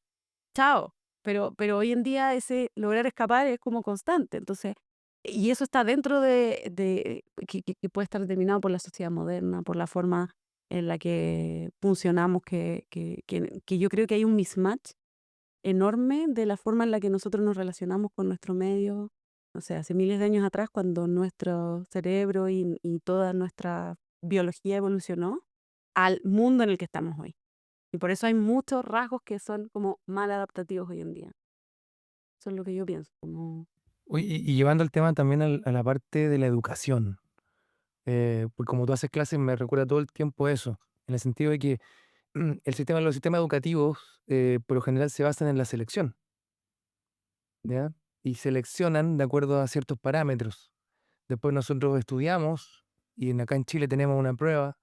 chao. Pero hoy en día ese lograr escapar es como constante. Entonces, y eso está dentro que puede estar determinado por la sociedad moderna, por la forma en la que funcionamos, que yo creo que hay un mismatch enorme de la forma en la que nosotros nos relacionamos con nuestro medio. O sea, hace miles de años atrás, cuando nuestro cerebro y toda nuestra biología evolucionó al mundo en el que estamos hoy. Y por eso hay muchos rasgos que son como mal adaptativos hoy en día. Eso es lo que yo pienso. Oye, y llevando el tema también a la parte de la educación, porque como tú haces clases me recuerda todo el tiempo eso, en el sentido de que los sistemas educativos por lo general se basan en la selección, ¿ya? Y seleccionan de acuerdo a ciertos parámetros. Después nosotros estudiamos y acá en Chile tenemos una prueba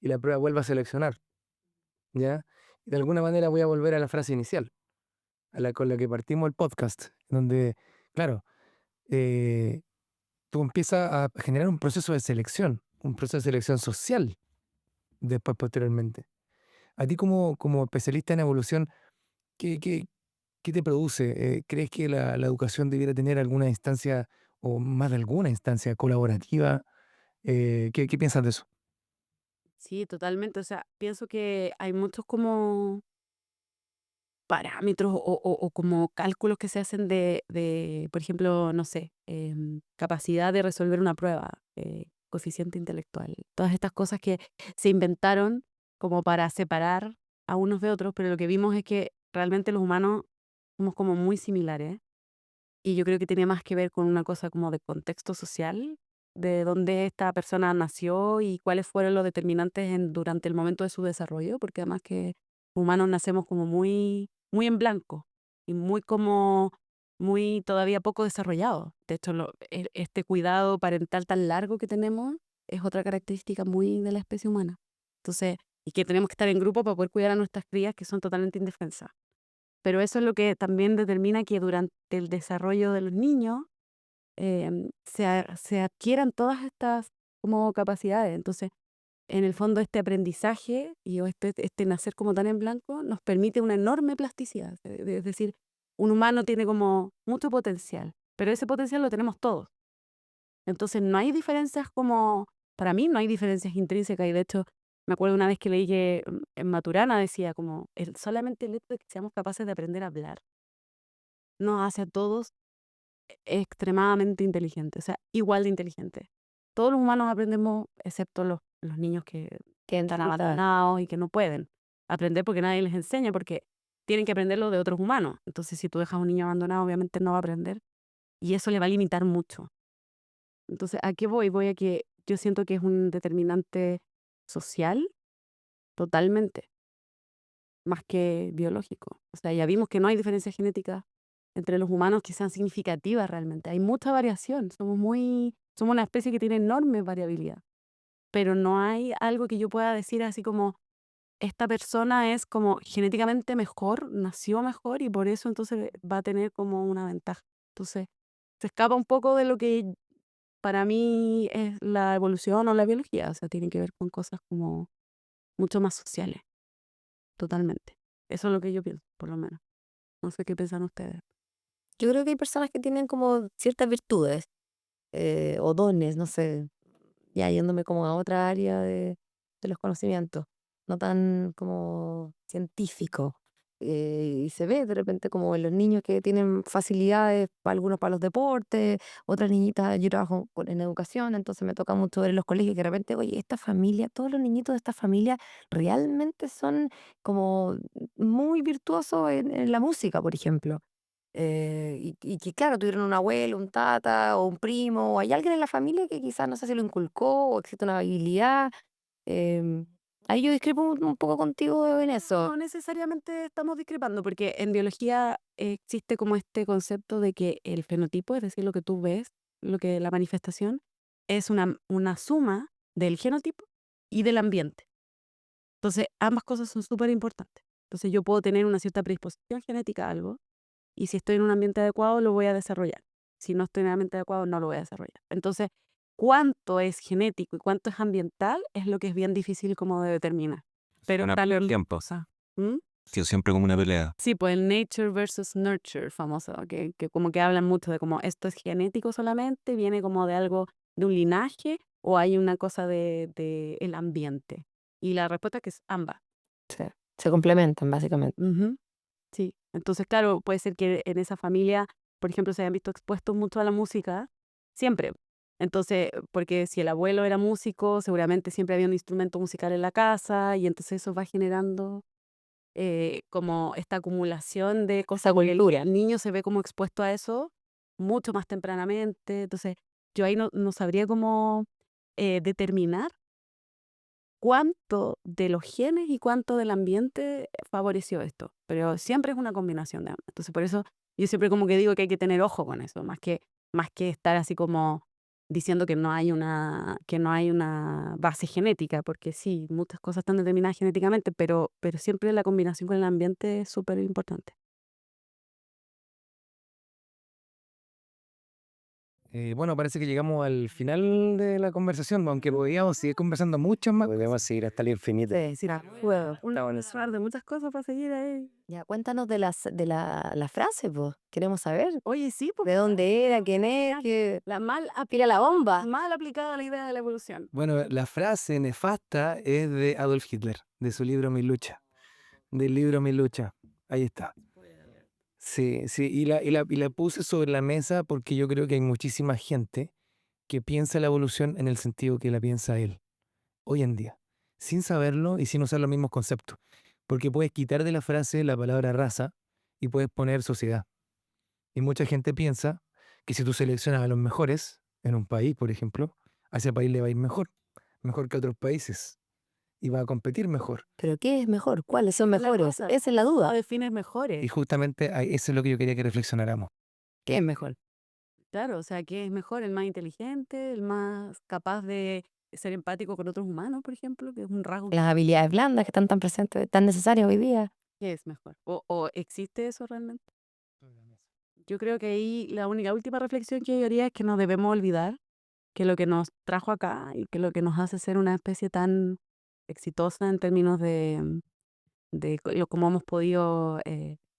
y la prueba vuelve a seleccionar, ¿ya? Y de alguna manera voy a volver a la frase inicial, con la que partimos el podcast, donde, claro, eh, tú empiezas a generar un proceso de selección social después posteriormente. A ti como especialista en evolución, ¿qué, qué, qué te produce? ¿Crees que la educación debiera tener alguna instancia o más de alguna instancia colaborativa? ¿Qué piensas de eso? Sí, totalmente. O sea, pienso que hay muchos como parámetros o como cálculos que se hacen por ejemplo, no sé, capacidad de resolver una prueba, coeficiente intelectual, todas estas cosas que se inventaron como para separar a unos de otros, pero lo que vimos es que realmente los humanos somos como muy similares Y yo creo que tiene más que ver con una cosa como de contexto social, de dónde esta persona nació y cuáles fueron los determinantes durante el momento de su desarrollo, porque además que humanos nacemos como muy, muy en blanco y muy todavía poco desarrollados. De hecho, este cuidado parental tan largo que tenemos es otra característica muy de la especie humana. Entonces, y que tenemos que estar en grupo para poder cuidar a nuestras crías que son totalmente indefensas. Pero eso es lo que también determina que durante el desarrollo de los niños se adquieran todas estas como capacidades. Entonces, en el fondo, este aprendizaje o este nacer como tan en blanco nos permite una enorme plasticidad. Es decir, un humano tiene como mucho potencial, pero ese potencial lo tenemos todos. Entonces, no hay diferencias para mí no hay diferencias intrínsecas. Y de hecho, me acuerdo una vez que leí que en Maturana decía como solamente el hecho de que seamos capaces de aprender a hablar nos hace a todos extremadamente inteligentes, o sea, igual de inteligentes. Todos los humanos aprendemos, excepto los niños que Que están claro. abandonados y que no pueden aprender porque nadie les enseña, porque tienen que aprenderlo de otros humanos. Entonces, si tú dejas a un niño abandonado, obviamente no va a aprender y eso le va a limitar mucho. Entonces, ¿a qué voy? Voy a que yo siento que es un determinante social totalmente, más que biológico. O sea, ya vimos que no hay diferencias genéticas entre los humanos que sean significativas realmente. Hay mucha variación. Somos una especie que tiene enorme variabilidad. Pero no hay algo que yo pueda decir así como, esta persona es como genéticamente mejor, nació mejor y por eso entonces va a tener como una ventaja. Entonces, se escapa un poco de lo que para mí es la evolución o la biología. O sea, tiene que ver con cosas como mucho más sociales, totalmente. Eso es lo que yo pienso, por lo menos. No sé qué piensan ustedes. Yo creo que hay personas que tienen como ciertas virtudes o dones, no sé, ya yéndome como a otra área de los conocimientos, no tan como científico. Y se ve de repente como en los niños que tienen facilidades, algunos para los deportes, otras niñitas, yo trabajo en educación, entonces me toca mucho ver en los colegios que de repente, oye, esta familia, todos los niñitos de esta familia realmente son como muy virtuosos en la música, por ejemplo. Y que claro, tuvieron un abuelo, un tata o un primo, o hay alguien en la familia que quizás no sé si lo inculcó o existe una habilidad. em, Ahí yo discrepo un poco contigo en eso. No necesariamente estamos discrepando, porque en biología existe como este concepto de que el fenotipo, es decir, lo que tú ves, la manifestación, es una suma del genotipo y del ambiente. Entonces, ambas cosas son súper importantes. Entonces, yo puedo tener una cierta predisposición genética a algo, y si estoy en un ambiente adecuado, lo voy a desarrollar. Si no estoy en un ambiente adecuado, no lo voy a desarrollar. Entonces, cuánto es genético y cuánto es ambiental es lo que es bien difícil como de determinar. Pero Una está lo tiempo. cosa. ¿Mm? Tío, siempre como una pelea. Sí, pues el nature versus nurture famoso, que como que hablan mucho de como esto es genético solamente, viene como de algo, de un linaje, o hay una cosa de el ambiente. Y la respuesta es que es ambas. Se complementan, básicamente. Ujú. Sí, entonces claro, puede ser que en esa familia, por ejemplo, se hayan visto expuestos mucho a la música, siempre. Entonces, porque si el abuelo era músico, seguramente siempre había un instrumento musical en la casa y entonces eso va generando como esta acumulación de cosas que el niño se ve como expuesto a eso mucho más tempranamente. Entonces, yo ahí no sabría cómo determinar cuánto de los genes y cuánto del ambiente favoreció esto. Pero siempre es una combinación de ambas. Entonces, por eso yo siempre como que digo que hay que tener ojo con eso, más que estar así como diciendo que no hay una base genética, porque sí, muchas cosas están determinadas genéticamente, pero siempre la combinación con el ambiente es súper importante. Bueno, parece que llegamos al final de la conversación, aunque podíamos seguir conversando mucho más. Podemos seguir hasta el infinito. Sí, puedo. De muchas cosas para seguir ahí. Ya, cuéntanos de la frase, pues. Queremos saber Oye, sí, de dónde era, quién es, tira la bomba. mal aplicada la idea de la evolución. Bueno, la frase nefasta es de Adolf Hitler, de su libro Mi lucha. Del libro Mi lucha. Ahí está. Sí, sí, y la puse sobre la mesa porque yo creo que hay muchísima gente que piensa la evolución en el sentido que la piensa él, hoy en día, sin saberlo y sin usar los mismos conceptos. Porque puedes quitar de la frase la palabra raza y puedes poner sociedad. Y mucha gente piensa que si tú seleccionas a los mejores en un país, por ejemplo, a ese país le va a ir mejor, mejor que a otros países, y va a competir mejor. ¿Pero qué es mejor? ¿Cuáles son La mejores? cosa, Esa es la ¿cómo duda. defines Y mejores? justamente eso es lo que yo quería que reflexionáramos. ¿Qué es mejor? Claro, o sea, ¿qué es mejor? ¿El más inteligente? ¿El más capaz de ser empático con otros humanos, por ejemplo? Que es un rasgo Las habilidades blandas que están tan presentes, tan necesarias hoy día. que es mejor. ¿O existe eso realmente? Yo creo que ahí la última reflexión que yo haría es que no debemos olvidar que lo que nos trajo acá y que lo que nos hace ser una especie tan exitosa en términos de cómo hemos podido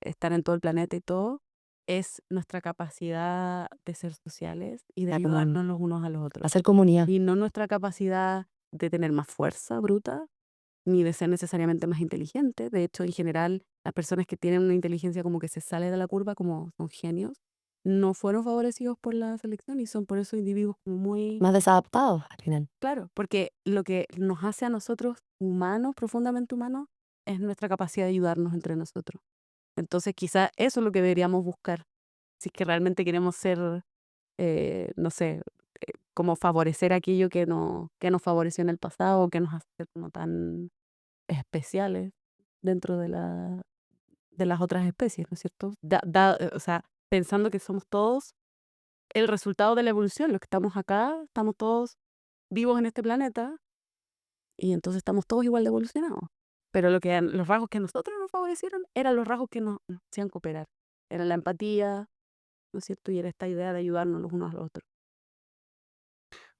estar en todo el planeta y todo, es nuestra capacidad de ser sociales y de La común- ayudarnos los unos a los otros. Hacer comunidad. Y no nuestra capacidad de tener más fuerza bruta, ni de ser necesariamente más inteligente. De hecho, en general, las personas que tienen una inteligencia como que se sale de la curva, como son genios, no fueron favorecidos por la selección y son por eso individuos como muy... Más desadaptados al final. Claro, porque lo que nos hace a nosotros humanos, profundamente humanos, es nuestra capacidad de ayudarnos entre nosotros. Entonces, quizá eso es lo que deberíamos buscar, si es que realmente queremos ser, no sé, como favorecer aquello que nos favoreció en el pasado, que nos hace ser como tan especiales dentro de las otras especies, ¿no es cierto? O sea, pensando que somos todos el resultado de la evolución, los que estamos acá, estamos todos vivos en este planeta y entonces estamos todos igual de evolucionados. Pero los rasgos que a nosotros nos favorecieron eran los rasgos que nos hacían cooperar. Era la empatía, ¿no es cierto? Y era esta idea de ayudarnos los unos a los otros.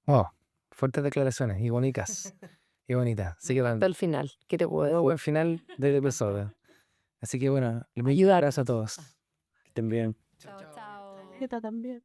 Wow, fuertes declaraciones y bonitas. Y bonitas. Así que Hasta el final. ¿Qué te puedo decir? buen final del episodio. Así que bueno, Ayudar. gracias a todos. Que estén bien. Chao, chao. Eta también.